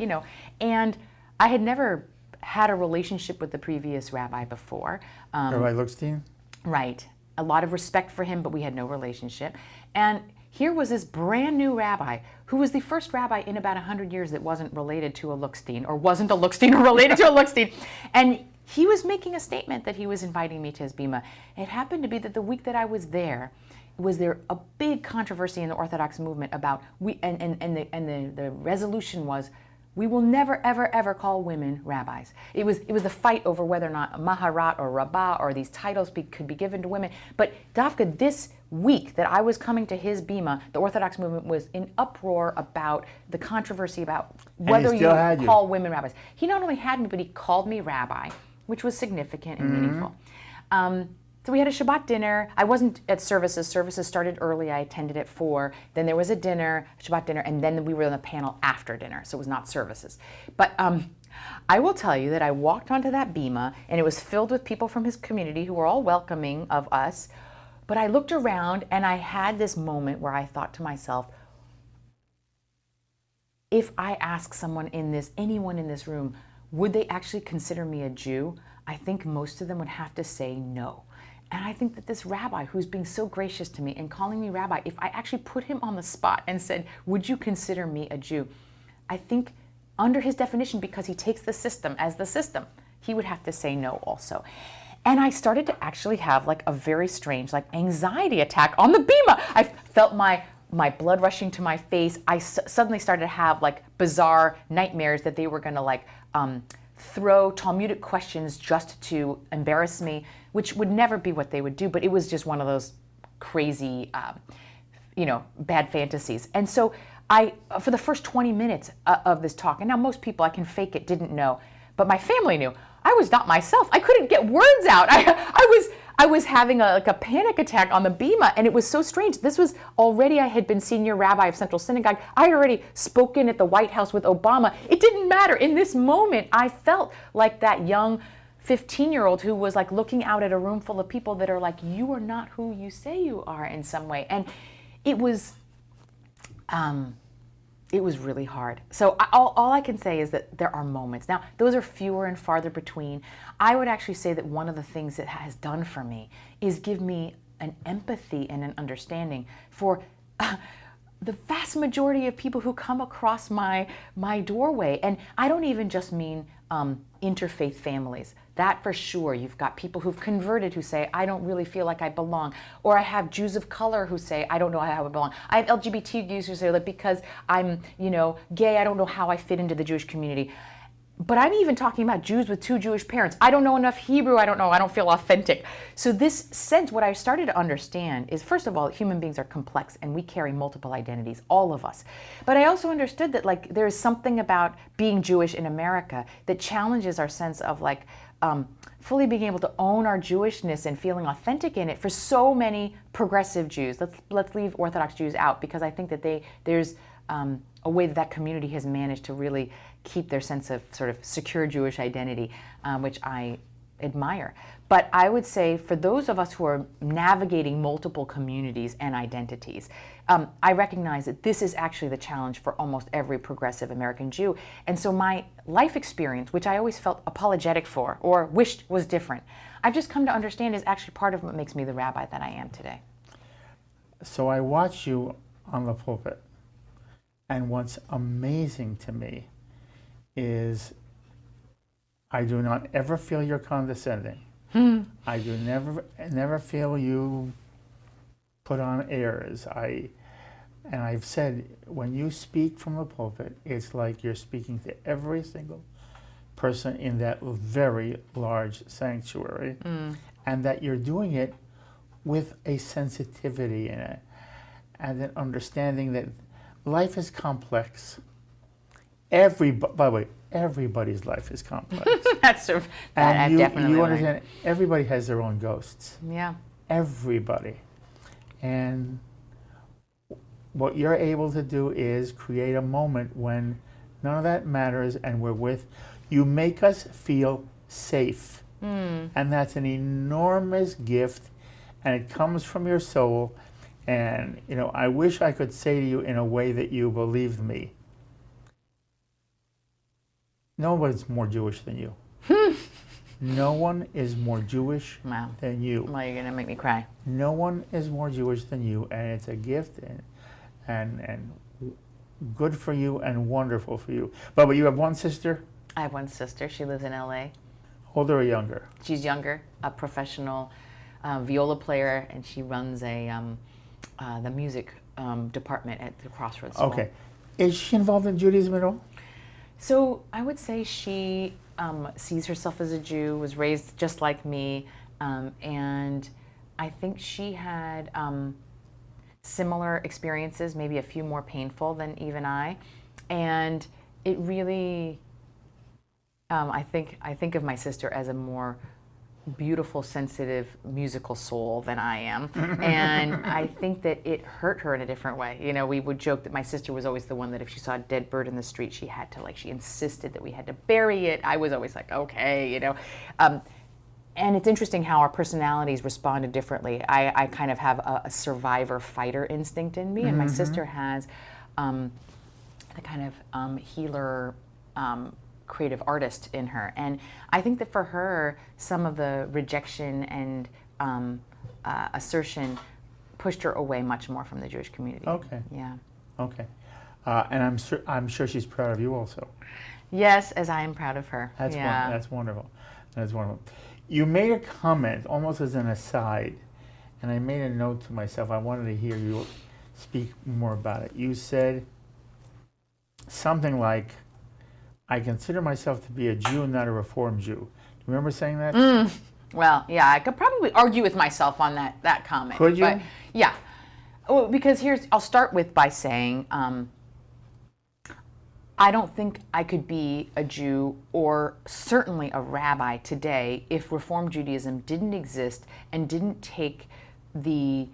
and I had never had a relationship with the previous rabbi before. Rabbi Luxstein? Right. A lot of respect for him, but we had no relationship. And here was this brand new rabbi who was the first rabbi in about 100 years that wasn't related to a Luxstein, or wasn't a Luxstein or related to a Luxstein. And he was making a statement that he was inviting me to his bima. It happened to be that the week that I was there a big controversy in the Orthodox movement about the resolution was, we will never, ever, ever call women rabbis. It was a fight over whether or not Maharat or Rabbah or these titles could be given to women. But Dafka, this week that I was coming to his bima, the Orthodox movement was in uproar about the controversy about whether you call women rabbis. He not only had me, but he called me rabbi, which was significant and meaningful. So we had a Shabbat dinner. I wasn't at services. Services started early. I attended at 4. Then there was a dinner, Shabbat dinner, and then we were on the panel after dinner. So it was not services. But I will tell you that I walked onto that bima, and it was filled with people from his community who were all welcoming of us. But I looked around, and I had this moment where I thought to myself, if I ask anyone in this room, would they actually consider me a Jew? I think most of them would have to say no. And I think that this rabbi who's being so gracious to me and calling me rabbi, if I actually put him on the spot and said, would you consider me a Jew? I think under his definition, because he takes the system as the system, he would have to say no also. And I started to actually have like a very strange anxiety attack on the bima. I felt my blood rushing to my face. I suddenly started to have bizarre nightmares that they were going to throw Talmudic questions just to embarrass me, which would never be what they would do, but it was just one of those crazy, bad fantasies. And so for the first 20 minutes of this talk, and now most people, I can fake it, didn't know, but my family knew. I was not myself. I couldn't get words out. I was having a panic attack on the bima, and it was so strange. This was already, I had been senior rabbi of Central Synagogue. I had already spoken at the White House with Obama. It didn't matter. In this moment, I felt like that young 15-year-old who was looking out at a room full of people that are you are not who you say you are in some way. And it was really hard. So all I can say is that there are moments. Now, those are fewer and farther between. I would actually say that one of the things it has done for me is give me an empathy and an understanding for the vast majority of people who come across my doorway. And I don't even just mean interfaith families. That for sure. You've got people who've converted who say, I don't really feel like I belong. Or I have Jews of color who say, I don't know how I belong. I have LGBT Jews who say that because I'm, gay, I don't know how I fit into the Jewish community. But I'm even talking about Jews with 2 Jewish parents. I don't know enough Hebrew. I don't feel authentic. So this sense, what I started to understand is, first of all, human beings are complex and we carry multiple identities, all of us. But I also understood that there is something about being Jewish in America that challenges our sense of fully being able to own our Jewishness and feeling authentic in it for so many progressive Jews. Let's leave Orthodox Jews out, because I think that there's a way that community has managed to really keep their sense of sort of secure Jewish identity, which I admire. But I would say for those of us who are navigating multiple communities and identities, I recognize that this is actually the challenge for almost every progressive American Jew. And so my life experience, which I always felt apologetic for or wished was different, I've just come to understand is actually part of what makes me the rabbi that I am today. So I watch you on the pulpit, and what's amazing to me is I do not ever feel you're condescending. I do never feel you put on airs. And I've said, when you speak from the pulpit, it's like you're speaking to every single person in that very large sanctuary, and that you're doing it with a sensitivity in it, and an understanding that life is complex. By the way, everybody's life is complex. That's that I've definitely you learned. understand, everybody has their own ghosts. Yeah. Everybody. And what you're able to do is create a moment when none of that matters, and we're with, you make us feel safe. And that's an enormous gift, and it comes from your soul. And, I wish I could say to you in a way that you believed me. Nobody's more Jewish than you. No one is more Jewish than you. Well, you're going to make me cry. No one is more Jewish than you, and it's a gift and good for you and wonderful for you. But you have one sister? I have one sister. She lives in LA. Older or younger? She's younger, a professional viola player, and she runs the music department at the Crossroads School. Okay. Is she involved in Judaism at all? So I would say she sees herself as a Jew, was raised just like me, and I think she had similar experiences, maybe a few more painful than even I, and it really, I think of my sister as a more beautiful, sensitive, musical soul than I am. And I think that it hurt her in a different way. We would joke that my sister was always the one that if she saw a dead bird in the street, she had to, she insisted that we had to bury it. I was always like, okay, And it's interesting how our personalities responded differently. I kind of have a survivor-fighter instinct in me, and my sister has the kind of healer, creative artist in her. And I think that for her, some of the rejection and assertion pushed her away much more from the Jewish community. Okay. Yeah. Okay. And I'm sure she's proud of you also. Yes, as I am proud of her. That's wonderful. That's wonderful. You made a comment almost as an aside, and I made a note to myself. I wanted to hear you speak more about it. You said something like, I consider myself to be a Jew, not a Reformed Jew. Do you remember saying that? Well, yeah, I could probably argue with myself on that comment. Could you? But, yeah. Well, because I'll start by saying, I don't think I could be a Jew or certainly a rabbi today if Reform Judaism didn't exist and didn't take the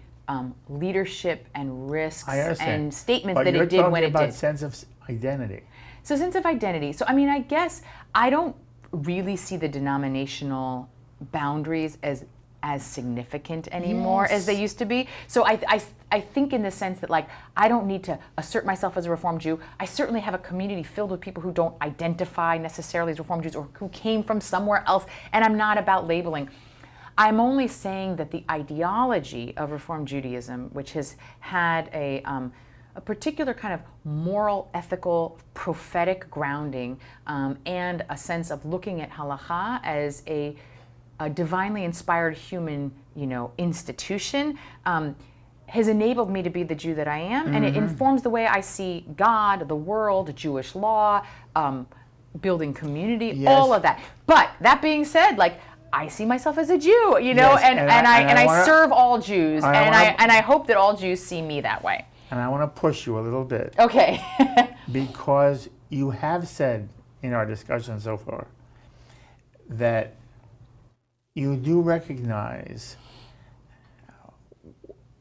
leadership and risks and statements that it did when it did. But you're talking about sense of identity. So sense of identity. So, I guess I don't really see the denominational boundaries as significant anymore as they used to be. So I think in the sense that I don't need to assert myself as a Reformed Jew. I certainly have a community filled with people who don't identify necessarily as Reformed Jews or who came from somewhere else, and I'm not about labeling. I'm only saying that the ideology of Reformed Judaism, which has had a particular kind of moral, ethical, prophetic grounding, and a sense of looking at halakha as a divinely inspired human, institution, has enabled me to be the Jew that I am, and it informs the way I see God, the world, Jewish law, building community, all of that. But that being said, I see myself as a Jew, and I serve all Jews, and I hope that all Jews see me that way. And I want to push you a little bit. Okay. Because you have said in our discussion so far that you do recognize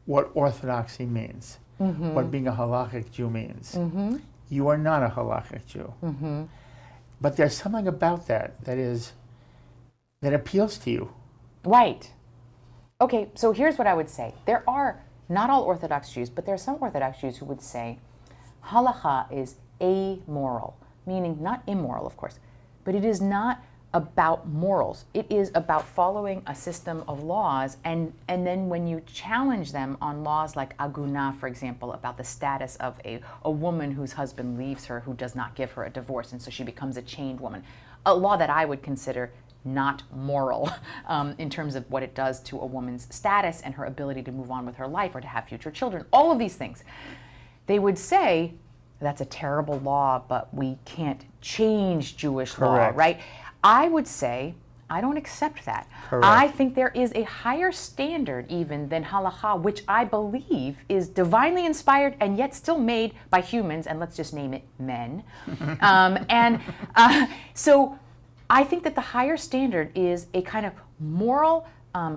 what orthodoxy means, what being a halakhic Jew means. You are not a halakhic Jew. But there's something about that is that appeals to you. Right. Okay, so here's what I would say. There are, not all Orthodox Jews, but there are some Orthodox Jews who would say halacha is amoral, meaning not immoral, of course, but it is not about morals. It is about following a system of laws, and then when you challenge them on laws like aguna, for example, about the status of a woman whose husband leaves her, who does not give her a divorce, and so she becomes a chained woman, a law that I would consider not moral in terms of what it does to a woman's status and her ability to move on with her life or to have future children, all of these things. They would say, that's a terrible law, but we can't change Jewish law, right? I would say, I don't accept that. Correct. I think there is a higher standard even than halacha, which I believe is divinely inspired and yet still made by humans, and let's just name it men. So I think that the higher standard is a kind of moral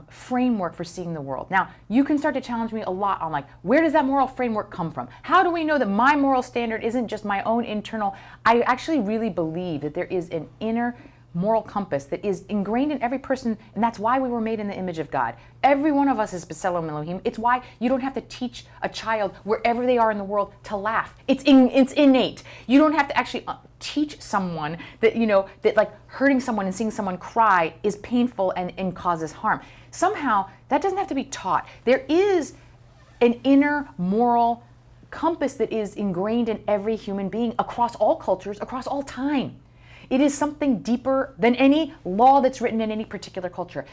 framework for seeing the world. Now, you can start to challenge me a lot on like, where does that moral framework come from? How do we know that my moral standard isn't just my own internal? I actually really believe that there is an inner moral compass that is ingrained in every person, and that's why we were made in the image of God. Every one of us is B'Tselem Elohim. It's why you don't have to teach a child wherever they are in the world to laugh. It's innate. You don't have to actually teach someone that, that like hurting someone and seeing someone cry is painful and causes harm. Somehow, that doesn't have to be taught. There is an inner moral compass that is ingrained in every human being across all cultures, across all time. It is something deeper than any law that's written in any particular culture.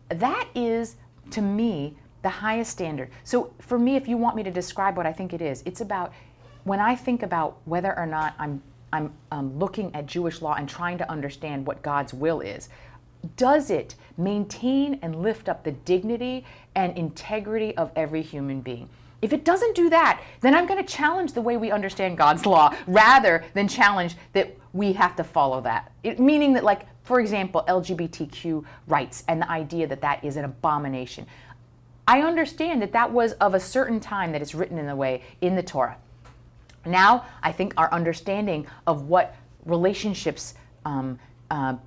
That is, to me, the highest standard. So for me, if you want me to describe what I think it is, it's about, when I think about whether or not I'm looking at Jewish law and trying to understand what God's will is, does it maintain and lift up the dignity and integrity of every human being? If it doesn't do that, then I'm going to challenge the way we understand God's law rather than challenge that we have to follow that. Meaning that, like, for example, LGBTQ rights and the idea that that is an abomination. I understand that that was of a certain time that it's written in the way in the Torah. Now, I think our understanding of what relationships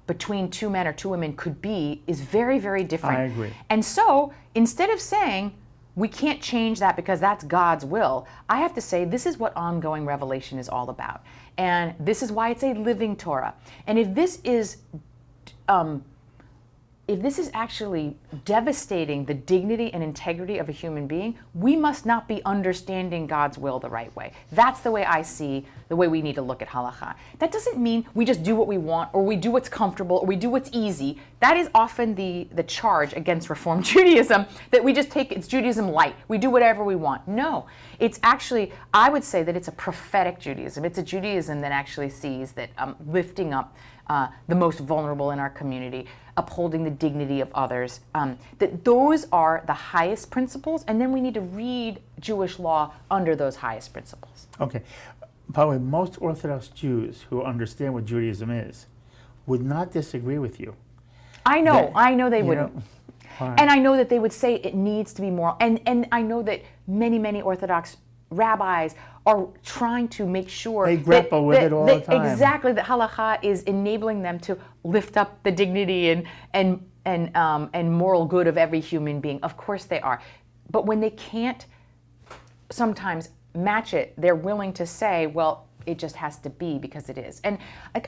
between two men or two women could be is very, very different. I agree. And so, instead of saying, we can't change that because that's God's will, I have to say this is what ongoing revelation is all about. And this is why it's a living Torah. And if this is actually devastating the dignity and integrity of a human being, we must not be understanding God's will the right way. That's the way I see the way we need to look at halakha. That doesn't mean we just do what we want, or we do what's comfortable, or we do what's easy. That is often the charge against Reform Judaism, that we just take it's Judaism light. We do whatever we want. No, it's actually, I would say that it's a prophetic Judaism. It's a Judaism that actually sees that lifting up the most vulnerable in our community, upholding the dignity of others, that those are the highest principles, and then we need to read Jewish law under those highest principles. Okay. By the way, most Orthodox Jews who understand what Judaism is would not disagree with you. I know they wouldn't. Right. And I know that they would say it needs to be moral. And I know that many, many Orthodox rabbis are trying to make sure they grapple with it all the time. Exactly, that halakha is enabling them to lift up the dignity and moral good of every human being. Of course they are. But when they can't sometimes match it, they're willing to say, well, it just has to be because it is. And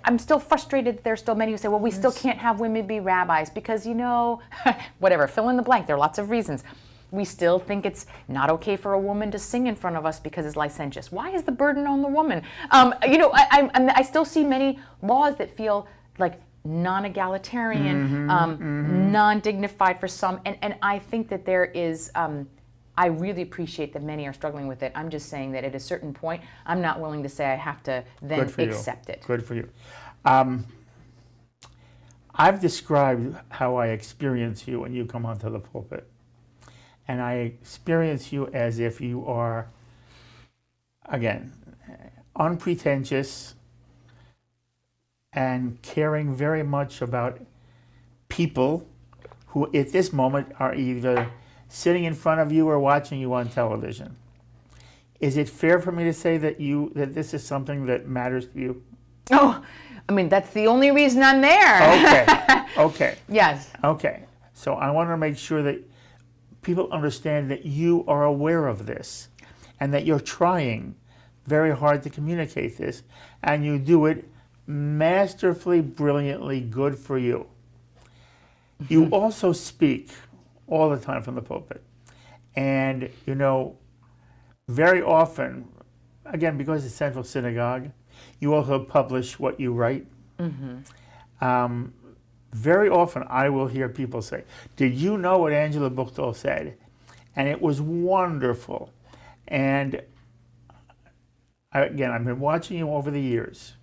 I'm still frustrated that there's still many who say, well, we still can't have women be rabbis because, whatever, fill in the blank. There are lots of reasons. We still think it's not okay for a woman to sing in front of us because it's licentious. Why is the burden on the woman? I still see many laws that feel like non-egalitarian, non-dignified for some. And I think that there is, I really appreciate that many are struggling with it. I'm just saying that at a certain point, I'm not willing to say I have to then accept it. Good for you. I've described how I experience you when you come onto the pulpit. And I experience you as if you are, again, unpretentious and caring very much about people who at this moment are either sitting in front of you or watching you on television. Is it fair for me to say that this is something that matters to you? Oh, I mean, that's the only reason I'm there. Okay. Okay. Yes. Okay. So I want to make sure that people understand that you are aware of this and that you're trying very hard to communicate this, and you do it masterfully, brilliantly, good for you. You also speak all the time from the pulpit. And, you know, very often, again, because it's Central Synagogue, you also publish what you write. Very often I will hear people say, did you know what Angela Buchdahl said? And it was wonderful. And again, I've been watching you over the years,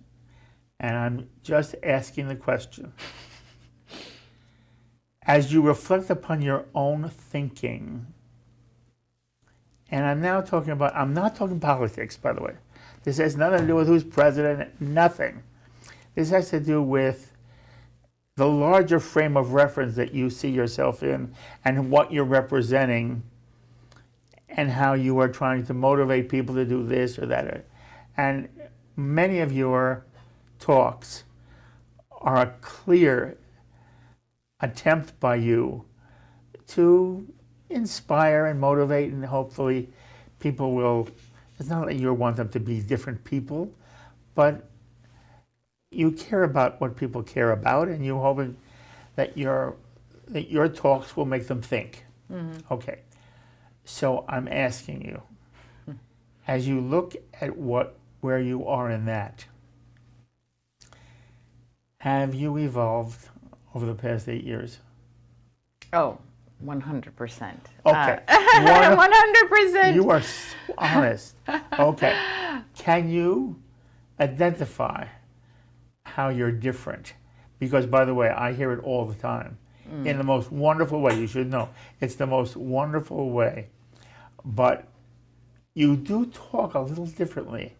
and I'm just asking the question. As you reflect upon your own thinking, and I'm not talking politics, by the way. This has nothing to do with who's president, nothing. This has to do with the larger frame of reference that you see yourself in and what you're representing and how you are trying to motivate people to do this or that. And many of your talks are a clear attempt by you to inspire and motivate, and hopefully people will, it's not that you want them to be different people, but you care about what people care about, and you're hoping that your talks will make them think. Okay. So I'm asking you, as you look at where you are in that, have you evolved over the past 8 years? Oh, 100%. Okay. 100%. You are so honest. Okay. Can you identify how you're different? Because, by the way, I hear it all the time in the most wonderful way. You should know. It's the most wonderful way. But you do talk a little differently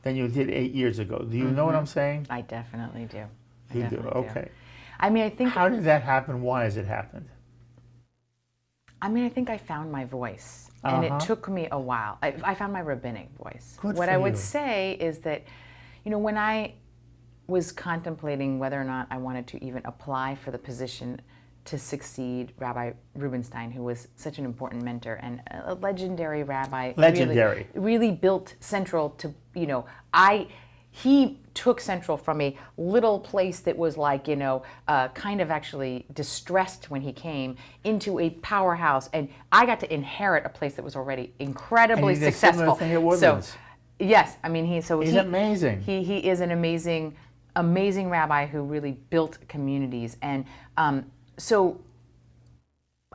than you did 8 years ago. Do you know what I'm saying? I definitely do. You do. Okay. I mean, I think. How did that happen? Why has it happened? I mean, I think I found my voice, and it took me a while. I found my rabbinic voice. Good what for I would you. say is that, you know, when I was contemplating whether or not I wanted to even apply for the position to succeed Rabbi Rubinstein, who was such an important mentor and a legendary rabbi. Legendary. Really built Central to, you know, he took Central from a little place that was like, you know, kind of actually distressed when he came into a powerhouse. And I got to inherit a place that was already incredibly And he did a successful. similar thing at Woodlands. Yes, I mean, he's amazing. He is an amazing rabbi who really built communities. And so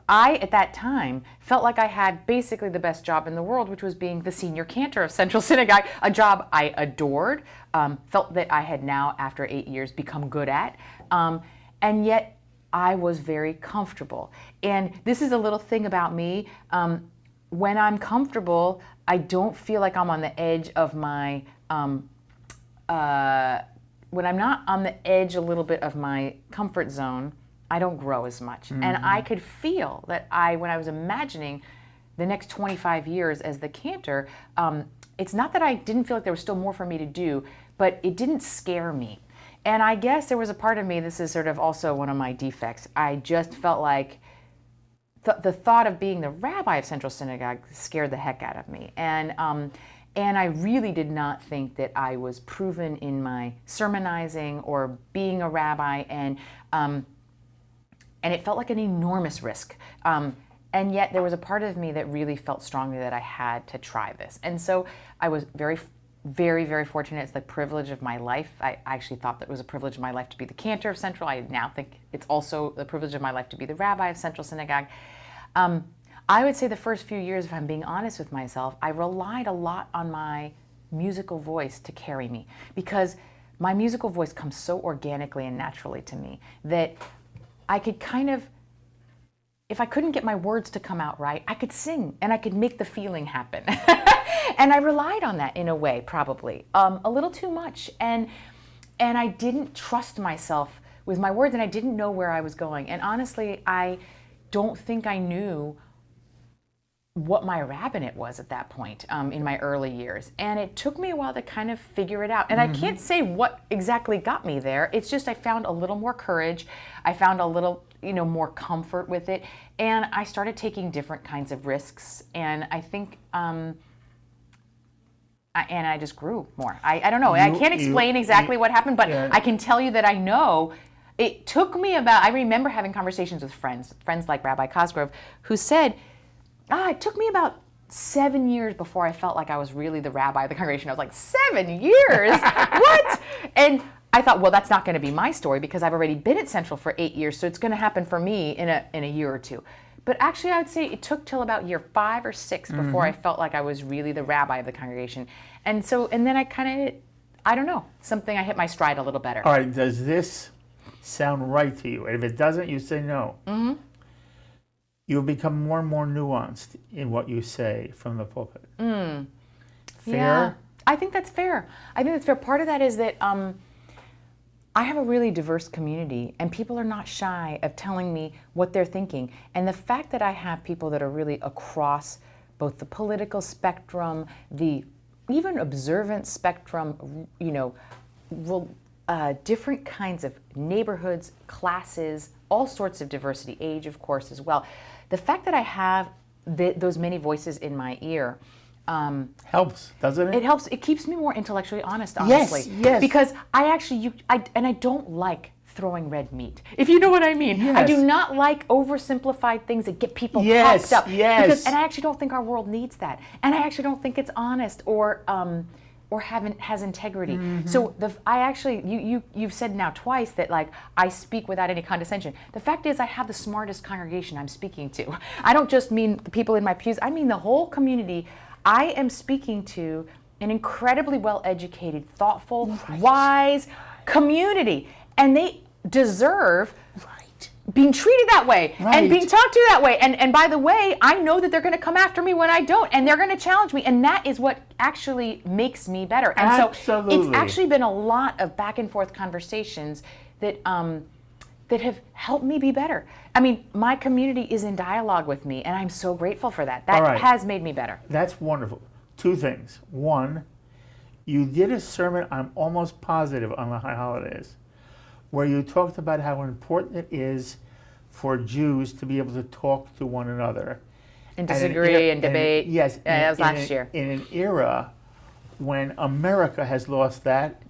I, at that time, felt like I had basically the best job in the world, which was being the senior cantor of Central Synagogue, a job I adored, felt that I had now, after 8 years, become good at. And yet, I was very comfortable. And this is a little thing about me. When I'm comfortable, I don't feel like I'm on the edge of my, when I'm not on the edge a little bit of my comfort zone, I don't grow as much. And I could feel that when I was imagining the next 25 years as the cantor, it's not that I didn't feel like there was still more for me to do, but it didn't scare me. And I guess there was a part of me, this is sort of also one of my defects, I just felt like the thought of being the rabbi of Central Synagogue scared the heck out of me. And I really did not think that I was proven in my sermonizing or being a rabbi, and it felt like an enormous risk. And yet there was a part of me that really felt strongly that I had to try this. And so I was very, very, very fortunate. It's the privilege of my life. I actually thought that it was a privilege of my life to be the cantor of Central. I now think it's also the privilege of my life to be the rabbi of Central Synagogue. I would say the first few years, if I'm being honest with myself, I relied a lot on my musical voice to carry me, because my musical voice comes so organically and naturally to me that I could kind of, if I couldn't get my words to come out right, I could sing and I could make the feeling happen. And I relied on that in a way, probably, a little too much. And I didn't trust myself with my words, and I didn't know where I was going. And honestly, I don't think I knew what my rabbinate was at that point in my early years. And it took me a while to kind of figure it out. And I can't say what exactly got me there. It's just I found a little more courage. I found a little, more comfort with it. And I started taking different kinds of risks. And I think, and I just grew more. I don't know. I can't explain exactly what happened, but I can tell you that I know it took me I remember having conversations with friends like Rabbi Cosgrove, who said, it took me about 7 years before I felt like I was really the rabbi of the congregation. I was like, 7 years? What? And I thought, well, that's not going to be my story because I've already been at Central for 8 years, so it's going to happen for me in a year or two. But actually, I would say it took till about year 5 or 6 before I felt like I was really the rabbi of the congregation. And then I kind of, I don't know, I hit my stride a little better. All right, does this sound right to you? And if it doesn't, you say no. Mm-hmm. You'll become more and more nuanced in what you say from the pulpit. Fair? Yeah, I think that's fair. Part of that is that I have a really diverse community, and people are not shy of telling me what they're thinking. And the fact that I have people that are really across both the political spectrum, the even observant spectrum, different kinds of neighborhoods, classes, all sorts of diversity, age, of course, as well. The fact that I have those many voices in my ear helps, doesn't it? It helps. It keeps me more intellectually honest, honestly. Yes. Because I don't like throwing red meat, if you know what I mean. Yes. I do not like oversimplified things that get people puffed up. Yes. And I actually don't think our world needs that. And I actually don't think it's honest or has integrity. Mm-hmm. So you've said now twice that I speak without any condescension. The fact is I have the smartest congregation I'm speaking to. I don't just mean the people in my pews, I mean the whole community. I am speaking to an incredibly well-educated, thoughtful, wise community. And they deserve being treated that way and being talked to that way. And by the way, I know that they're going to come after me when I don't, and they're going to challenge me. And that is what actually makes me better. And Absolutely. So it's actually been a lot of back and forth conversations that have helped me be better. I mean, my community is in dialogue with me, and I'm so grateful for that. That has made me better. That's wonderful. 2 things. One, you did a sermon, I'm almost positive, on the high holidays, where you talked about how important it is for Jews to be able to talk to one another. And disagree and debate. Yes. That was last year. In an era when America has lost that,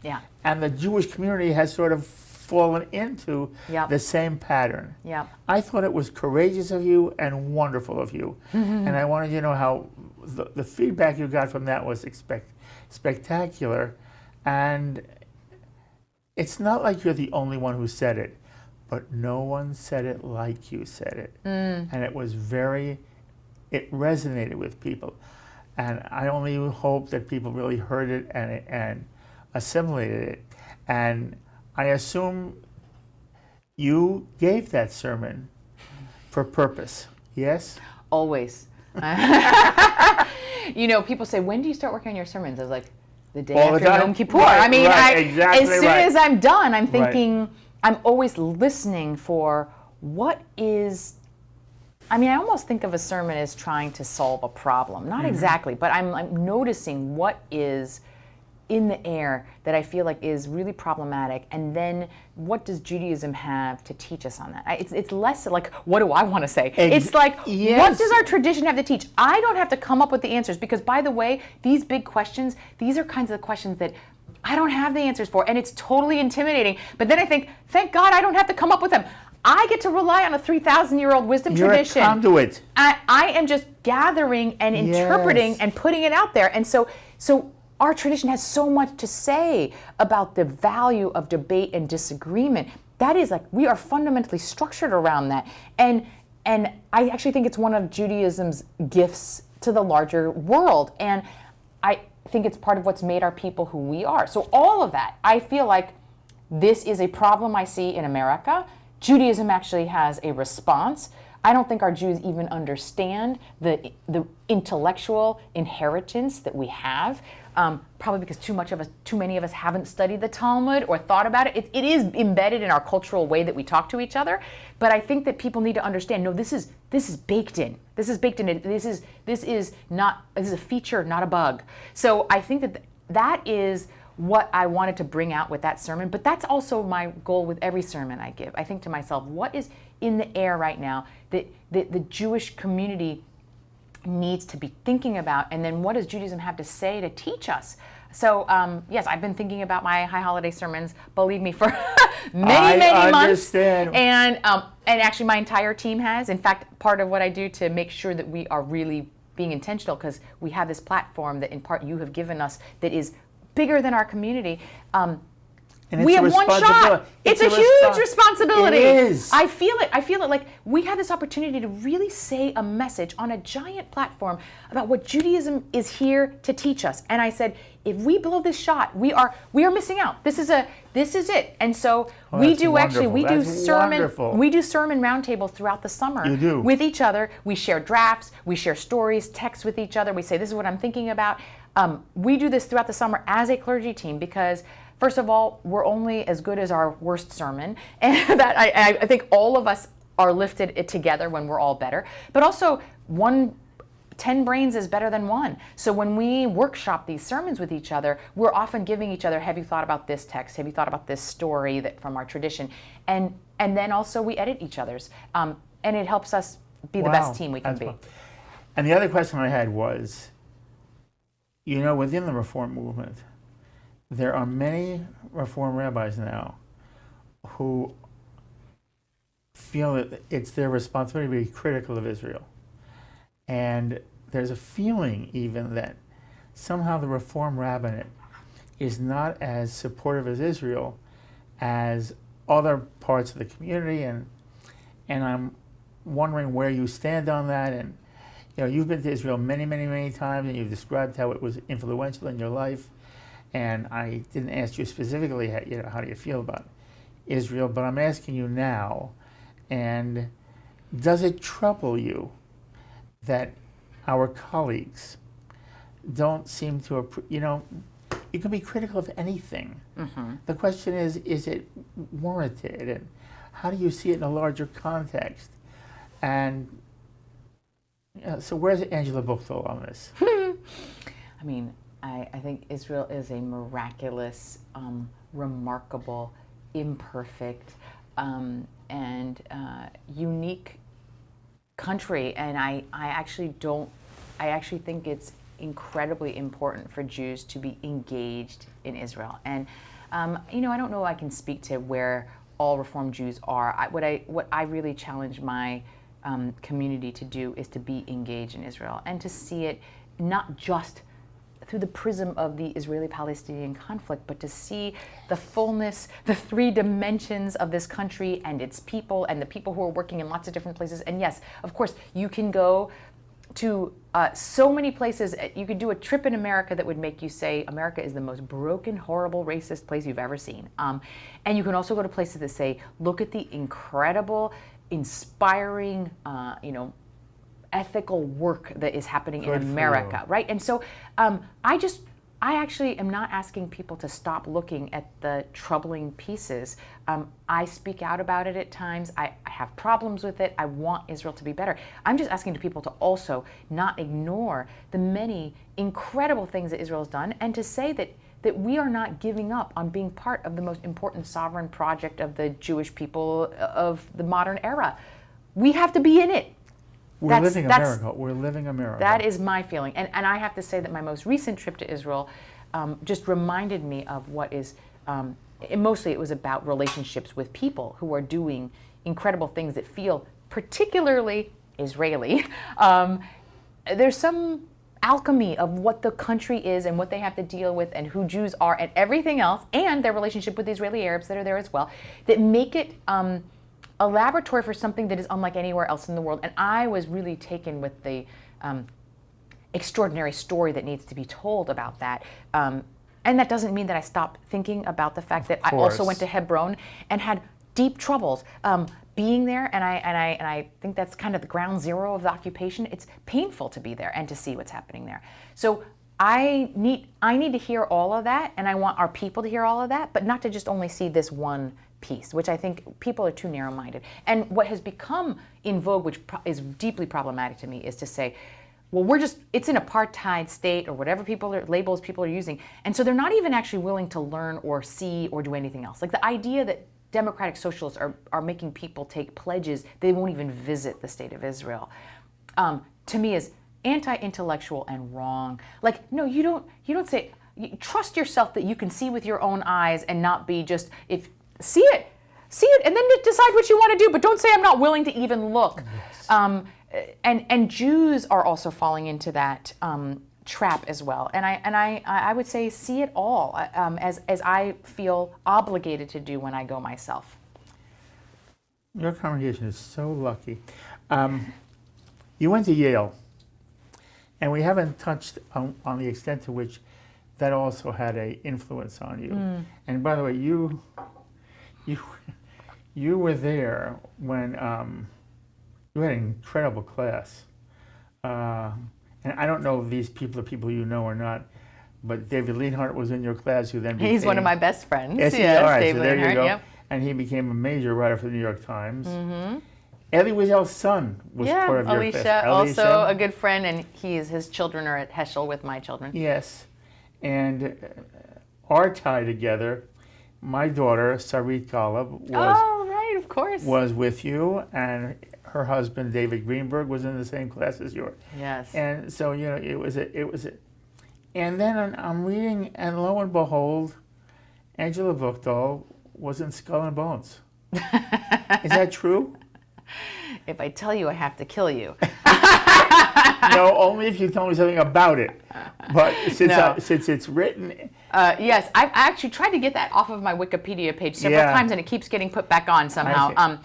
and the Jewish community has sort of fallen into the same pattern. Yeah. I thought it was courageous of you and wonderful of you. Mm-hmm. And I wanted you to know how the feedback you got from that was spectacular. And it's not like you're the only one who said it, but no one said it like you said it. And it was it resonated with people. And I only hope that people really heard it and assimilated it. And I assume you gave that sermon for purpose, yes? Always. People say, when do you start working on your sermons? I was like, the day after Yom Kippur. As soon as I'm done, I'm thinking, I'm always listening for what is, I almost think of a sermon as trying to solve a problem. Not exactly, but I'm noticing what is in the air that I feel like is really problematic, and then what does Judaism have to teach us on that? It's less like, what do I want to say? It's like, what does our tradition have to teach? I don't have to come up with the answers, because by the way, these big questions, these are kinds of the questions that I don't have the answers for, and it's totally intimidating. But then I think, thank God I don't have to come up with them. I get to rely on a 3,000-year-old wisdom tradition. You're a conduit. I am just gathering and interpreting and putting it out there. And so our tradition has so much to say about the value of debate and disagreement. That is we are fundamentally structured around that. And I actually think it's one of Judaism's gifts to the larger world. And I think it's part of what's made our people who we are. So all of that, I feel like this is a problem I see in America. Judaism actually has a response. I don't think our Jews even understand the intellectual inheritance that we have. probably because too many of us haven't studied the Talmud or thought about it. It is embedded in our cultural way that we talk to each other. But I think that people need to understand, no, this is baked in. This is baked in. This is a feature, not a bug. So I think that is what I wanted to bring out with that sermon. But that's also my goal with every sermon I give. I think to myself, what is in the air right now that the Jewish community needs to be thinking about, and then what does Judaism have to say to teach us? So yes, I've been thinking about my high holiday sermons, believe me, for many months. And actually my entire team has. In fact, part of what I do to make sure that we are really being intentional, because we have this platform that in part you have given us that is bigger than our community. We have one shot. It's a huge responsibility. It is. I feel it. Like we have this opportunity to really say a message on a giant platform about what Judaism is here to teach us. And I said, if we blow this shot, we are missing out. This is it. And so we do sermon roundtables throughout the summer with each other. We share drafts, we share stories, texts with each other. We say, this is what I'm thinking about. We do this throughout the summer as a clergy team because, first of all, we're only as good as our worst sermon, and that I think all of us are lifted together when we're all better. But also, 10 brains is better than one. So when we workshop these sermons with each other, we're often giving each other, have you thought about this text? Have you thought about this story that from our tradition? And then also we edit each other's, and it helps us be the best team we can be. Fun. And the other question I had was, within the Reform movement, there are many Reform rabbis now who feel that it's their responsibility to be critical of Israel. And there's a feeling even that somehow the Reform rabbinate is not as supportive of Israel as other parts of the community. And I'm wondering where you stand on that. And you've been to Israel many, many, many times, and you've described how it was influential in your life. And I didn't ask you specifically, how do you feel about Israel, but I'm asking you now, and does it trouble you that our colleagues don't seem to, you can be critical of anything. Mm-hmm. The question is it warranted? And how do you see it in a larger context? And so where's Angela Buchdahl on this? I mean, I think Israel is a miraculous, remarkable, imperfect, and unique country. And I actually think it's incredibly important for Jews to be engaged in Israel. And I don't know if I can speak to where all Reform Jews are. What I really challenge my community to do is to be engaged in Israel and to see it not just through the prism of the Israeli-Palestinian conflict, but to see the fullness, the three dimensions of this country and its people and the people who are working in lots of different places. And yes, of course, you can go to so many places. You could do a trip in America that would make you say, America is the most broken, horrible, racist place you've ever seen. And you can also go to places that say, look at the incredible, inspiring, ethical work that is happening in America, right? And so I actually am not asking people to stop looking at the troubling pieces. I speak out about it at times. I have problems with it. I want Israel to be better. I'm just asking people to also not ignore the many incredible things that Israel has done, and to say that we are not giving up on being part of the most important sovereign project of the Jewish people of the modern era. We have to be in it. We're living America. That is my feeling. And I have to say that my most recent trip to Israel just reminded me of what is, mostly it was about relationships with people who are doing incredible things that feel particularly Israeli. There's some alchemy of what the country is and what they have to deal with and who Jews are and everything else, and their relationship with the Israeli Arabs that are there as well, that make it a laboratory for something that is unlike anywhere else in the world. And I was really taken with the extraordinary story that needs to be told about that. And that doesn't mean that I stopped thinking about the fact that I also went to Hebron and had deep troubles being there. And I think that's kind of the ground zero of the occupation. It's painful to be there and to see what's happening there. So I need to hear all of that, and I want our people to hear all of that, but not to just only see this one piece, which I think people are too narrow-minded. And what has become in vogue, which is deeply problematic to me, is to say, well, it's an apartheid state or whatever labels people are using, and so they're not even actually willing to learn or see or do anything else. Like the idea that democratic socialists are making people take pledges, they won't even visit the state of Israel, to me is anti-intellectual and wrong. Like, no, you don't say, trust yourself that you can see with your own eyes and not be just, see it, and then decide what you want to do, but don't say I'm not willing to even look. Yes. And Jews are also falling into that trap as well. And I would say see it all, as I feel obligated to do when I go myself. Your congregation is so lucky. You went to Yale, and we haven't touched on the extent to which that also had an influence on you. And by the way, you were there when you had an incredible class. And I don't know if these people are people you know or not, but David Lienhardt was in your class, who then became... He's one of my best friends. Yes, yes, all right, David so there Lienhardt, you go. yep. And he became a major writer for the New York Times. Elie Wiesel's son was part of your Alicia, class. also a good friend, and his children are at Heschel with my children. Yes. And our tie together, my daughter, Sarit Golub, was with you, and her husband, David Greenberg, was in the same class as yours. Yes. And so, it was and then I'm reading, and lo and behold, Angela Buchdahl was in Skull and Bones. Is that true? If I tell you, I have to kill you. No, only if you tell me something about it. But since it's written... yes, I've actually tried to get that off of my Wikipedia page several times, and it keeps getting put back on somehow.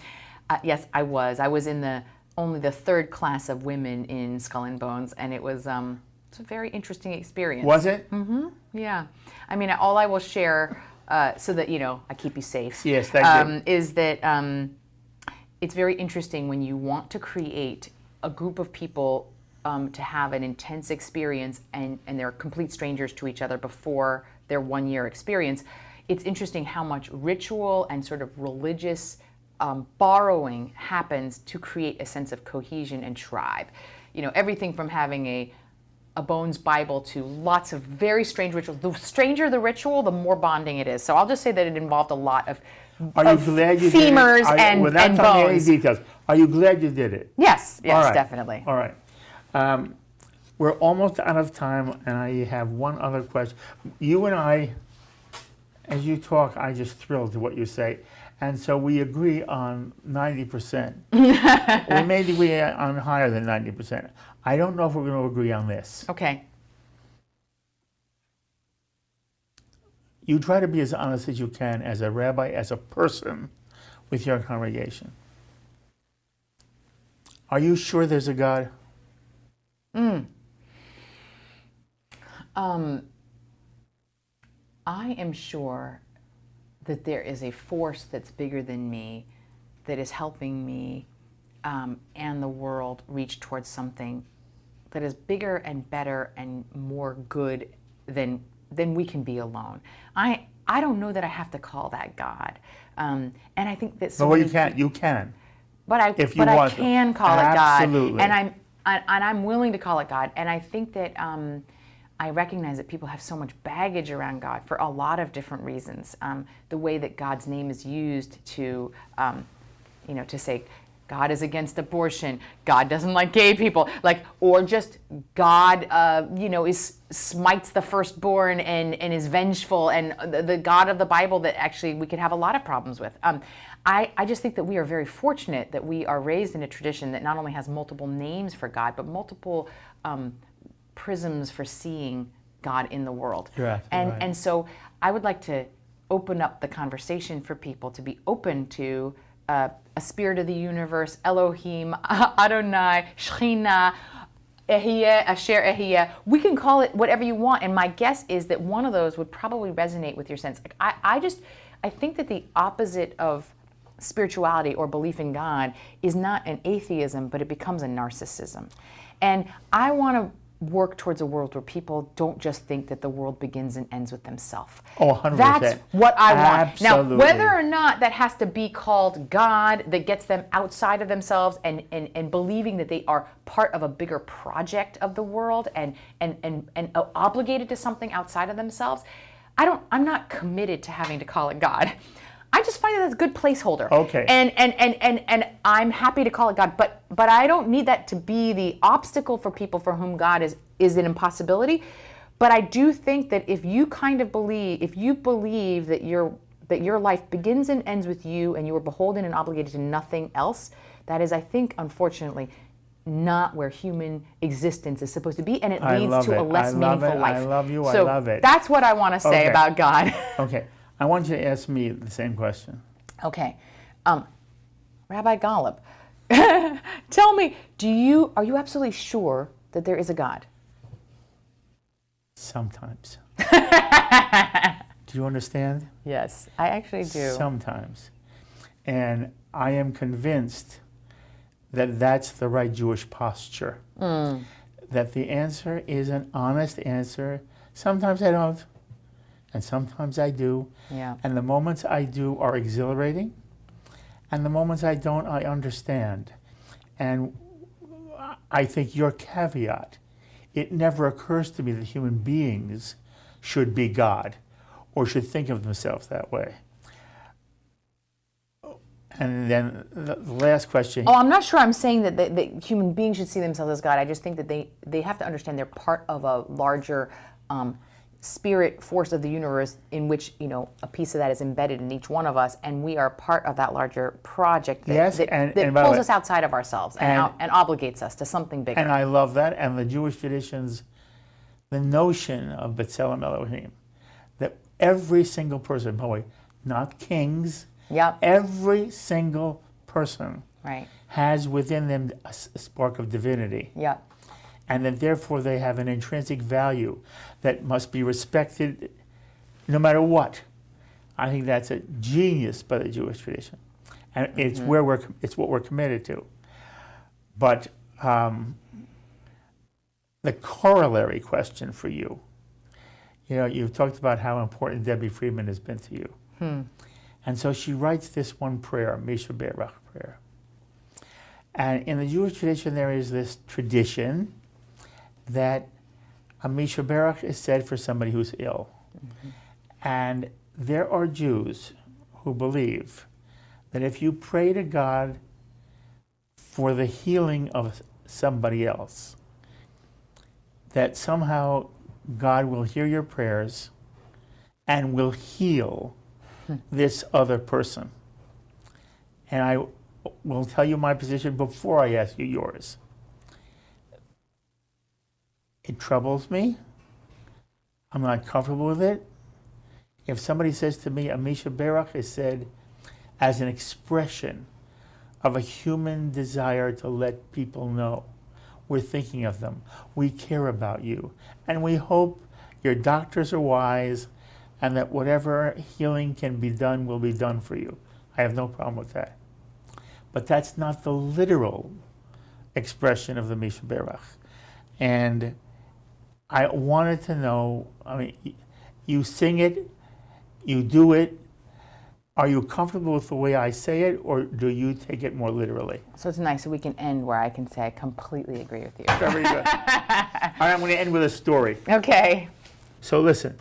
Yes, I was. I was in only the third class of women in Skull and Bones, and it was it's a very interesting experience. Was it? Mm-hmm. Yeah. I mean, all I will share, so that I keep you safe. Yes, thank you. Is that it's very interesting when you want to create a group of people to have an intense experience, and they're complete strangers to each other before their 1 year experience. It's interesting how much ritual and sort of religious borrowing happens to create a sense of cohesion and tribe. Everything from having a Bones Bible to lots of very strange rituals. The stranger the ritual, the more bonding it is. So I'll just say that it involved a lot of femurs and without telling me any details, are you glad you did it? Yes, right. Definitely. All right. We're almost out of time, and I have one other question. You and I, as you talk, I just thrilled to what you say. And so we agree on 90%. We may agree on higher than 90%. I don't know if we're going to agree on this. Okay. You try to be as honest as you can as a rabbi, as a person with your congregation. Are you sure there's a God? I am sure that there is a force that's bigger than me that is helping me and the world reach towards something that is bigger and better and more good than we can be alone. I don't know that I have to call that God, and I think that. Well, you can. But I can call it God. Absolutely. And I'm willing to call it God. And I think that I recognize that people have so much baggage around God for a lot of different reasons. The way that God's name is used to say God is against abortion, God doesn't like gay people, or just God, smites the firstborn and is vengeful, and the God of the Bible that actually we could have a lot of problems with. I just think that we are very fortunate that we are raised in a tradition that not only has multiple names for God, but multiple prisms for seeing God in the world. Right. And so I would like to open up the conversation for people to be open to a spirit of the universe, Elohim, Adonai, Shekhinah, Ehyeh, Asher Ehyeh. We can call it whatever you want, and my guess is that one of those would probably resonate with your sense. I think that the opposite of spirituality or belief in God is not an atheism, but it becomes a narcissism. And I want to work towards a world where people don't just think that the world begins and ends with themselves. Oh, 100%. That's what I want. Absolutely. Now, whether or not that has to be called God, that gets them outside of themselves and believing that they are part of a bigger project of the world and obligated to something outside of themselves, I'm not committed to having to call it God. I just find that that's a good placeholder. Okay. And I'm happy to call it God, but I don't need that to be the obstacle for people for whom God is an impossibility. But I do think that if you believe that your life begins and ends with you and you are beholden and obligated to nothing else, that is, I think, unfortunately, not where human existence is supposed to be, and it leads to a less meaningful life. I love you. So I love it. that's what I want to say about God. Okay. I want you to ask me the same question. Okay. Rabbi Golub, tell me, are you absolutely sure that there is a God? Sometimes. Do you understand? Yes, I actually do. Sometimes. And I am convinced that that's the right Jewish posture. That the answer is an honest answer. Sometimes I don't, and sometimes I do. Yeah. And the moments I do are exhilarating, and the moments I don't, I understand. And I think your caveat, it never occurs to me that human beings should be God or should think of themselves that way. And then the last question. Oh, I'm not sure I'm saying that human beings should see themselves as God. I just think that they have to understand they're part of a larger spirit force of the universe in which, a piece of that is embedded in each one of us, and we are part of that larger project that pulls us outside of ourselves and obligates us to something bigger. And I love that. And the Jewish traditions, the notion of B'Tselem Elohim, that every single person, boy, not kings, Yep. every single person Right. has within them a spark of divinity. Yep. And that therefore they have an intrinsic value that must be respected no matter what. I think that's a genius by the Jewish tradition. And it's it's what we're committed to. But the corollary question for you, you've talked about how important Debbie Friedman has been to you. And so she writes this one prayer, Misha Berach prayer. And in the Jewish tradition, there is this tradition that a Misha Berach is said for somebody who's ill. And there are Jews who believe that if you pray to God for the healing of somebody else, that somehow God will hear your prayers and will heal this other person. And I will tell you my position before I ask you yours. It troubles me. I'm not comfortable with it. If somebody says to me, Misha Berach is said as an expression of a human desire to let people know we're thinking of them, we care about you, and we hope your doctors are wise and that whatever healing can be done will be done for you. I have no problem with that. But that's not the literal expression of the Misha Berach. And I wanted to know, you sing it, you do it. Are you comfortable with the way I say it, or do you take it more literally? So it's nice that we can end where I can say I completely agree with you. Very good. All right, I'm going to end with a story. Okay. So listen,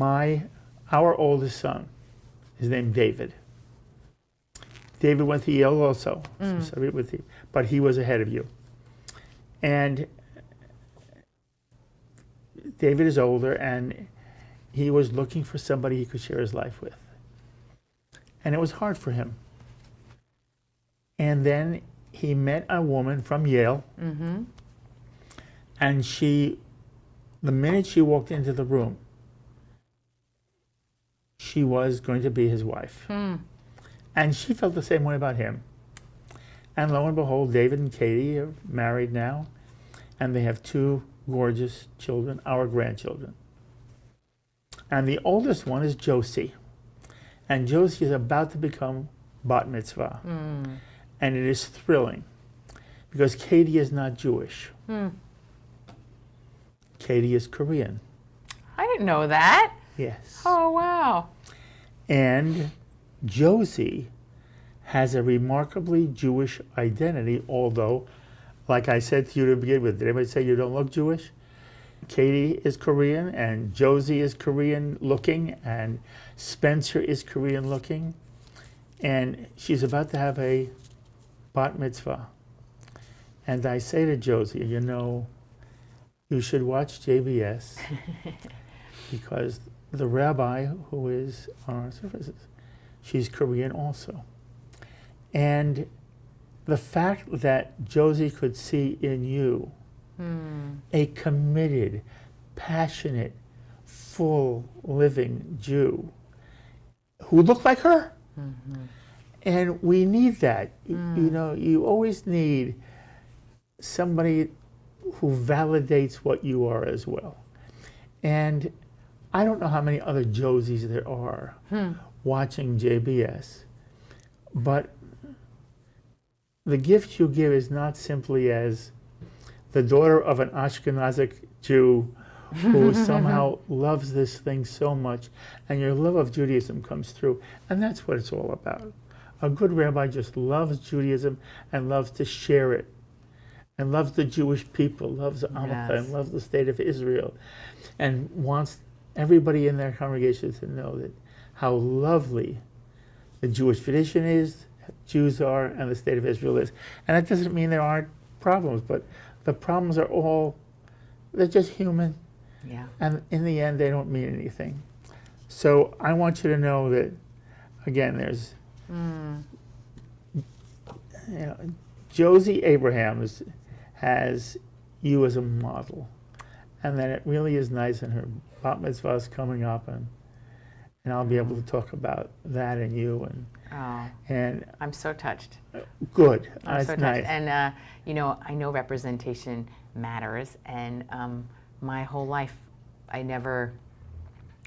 our oldest son is named David. David went to Yale also, but he was ahead of you. And David is older, and he was looking for somebody he could share his life with. And it was hard for him. And then he met a woman from Yale, and the minute she walked into the room, she was going to be his wife. And she felt the same way about him. And lo and behold, David and Katie are married now, and they have 2 gorgeous children, our grandchildren. And the oldest one is Josie. And Josie is about to become bat mitzvah. And it is thrilling, because Katie is not Jewish. Katie is Korean. I didn't know that. Yes. Oh, wow. And Josie has a remarkably Jewish identity, although, like I said to you to begin with, did anybody say you don't look Jewish? Katie is Korean, and Josie is Korean looking, and Spencer is Korean looking. And she's about to have a bat mitzvah. And I say to Josie, you know, you should watch JBS because the rabbi who is on our services, she's Korean also. And the fact that Josie could see in you a committed, passionate, full, living Jew who looked like her. And we need that. You know, you always need somebody who validates what you are as well. And I don't know how many other Josies there are watching JBS, but the gift you give is not simply as the daughter of an Ashkenazic Jew who somehow loves this thing so much, and your love of Judaism comes through. And that's what it's all about. A good rabbi just loves Judaism and loves to share it, and loves the Jewish people, loves Amcha, and loves the state of Israel, and wants everybody in their congregation to know that how lovely the Jewish tradition is, Jews are, and the state of Israel is. And that doesn't mean there aren't problems, but the problems are all, they're just human. Yeah. And in the end, they don't mean anything. So I want you to know that, again, there's, you know, Josie Abrahams has you as a model. And then it really is nice, and her bat mitzvah is coming up, and I'll be able to talk about that and you. And I'm so touched. Good. I'm That's so touched. nice. And, you know, I know representation matters. And my whole life, I never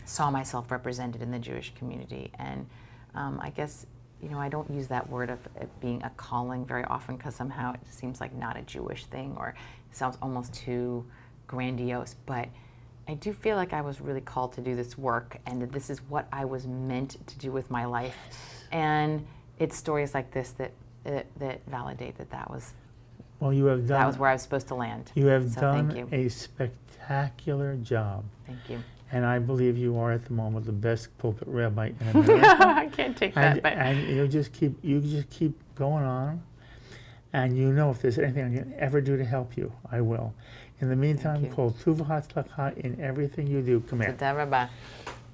saw myself represented in the Jewish community. And I guess, you know, I don't use that word of it being a calling very often because somehow it seems like not a Jewish thing or sounds almost too grandiose. But I do feel like I was really called to do this work, and that this is what I was meant to do with my life. And it's stories like this that validate that was. Well, you have done. That was where I was supposed to land. You have So done thank you. a spectacular job. Thank you. And I believe you are at the moment the best pulpit rabbi in America. I can't take that, but and you just keep going on. And you know, if there's anything I can ever do to help you, I will. In the meantime, call Tuva Hatzlacha in everything you do. Come here. Toda Rabba.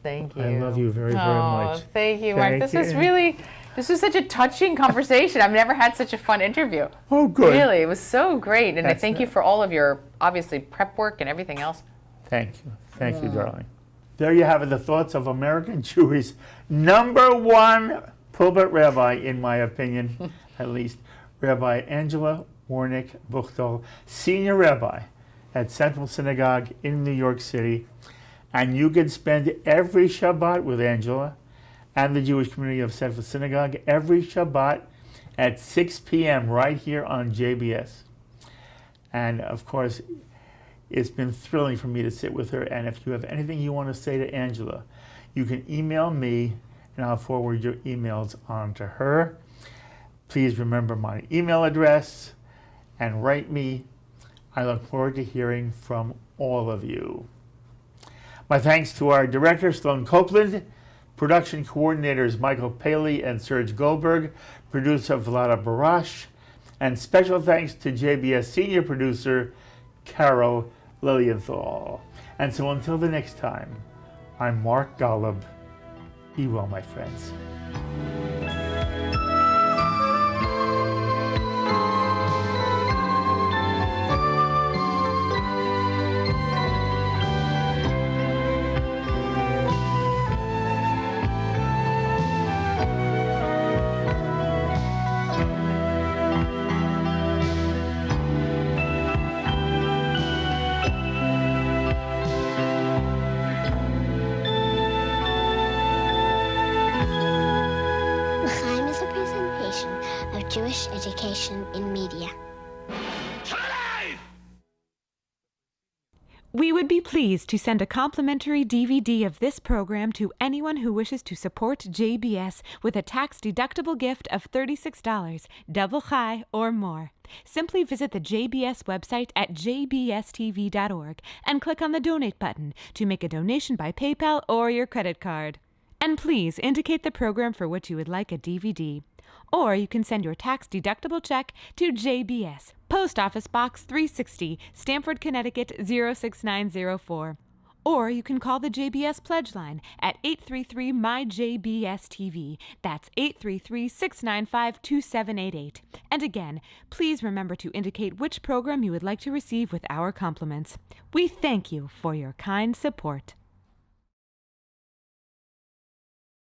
Thank you. I love you very, very much. Thank you, Mark. Thank This was such a touching conversation. I've never had such a fun interview. Oh, good. Really, it was so great. And I That's thank you for all of your, obviously, prep work and everything else. Thank you. Thank you, darling. There you have it, the thoughts of American Jewish #1 pulpit rabbi, in my opinion, at least, Rabbi Angela Warnick Buchdahl, senior rabbi at Central Synagogue in New York City. And you can spend every Shabbat with Angela and the Jewish community of Central Synagogue every Shabbat at 6 p.m. right here on JBS. And of course, it's been thrilling for me to sit with her. And if you have anything you want to say to Angela, you can email me and I'll forward your emails on to her. Please remember my email address and write me. I look forward to hearing from all of you. My thanks to our director, Sloan Copeland, production coordinators Michael Paley and Serge Goldberg, producer Vlada Barash, and special thanks to JBS senior producer Carol Lilienthal. And so until the next time, I'm Mark Golub. Be well, my friends. Jewish education in media. We would be pleased to send a complimentary DVD of this program to anyone who wishes to support JBS with a tax-deductible gift of $36, double chai or more. Simply visit the JBS website at jbstv.org and click on the Donate button to make a donation by PayPal or your credit card. And please indicate the program for which you would like a DVD. Or you can send your tax-deductible check to JBS, Post Office Box 360, Stamford, Connecticut 06904. Or you can call the JBS Pledge Line at 833-MY-JBS-TV. That's 833-695-2788. And again, please remember to indicate which program you would like to receive with our compliments. We thank you for your kind support.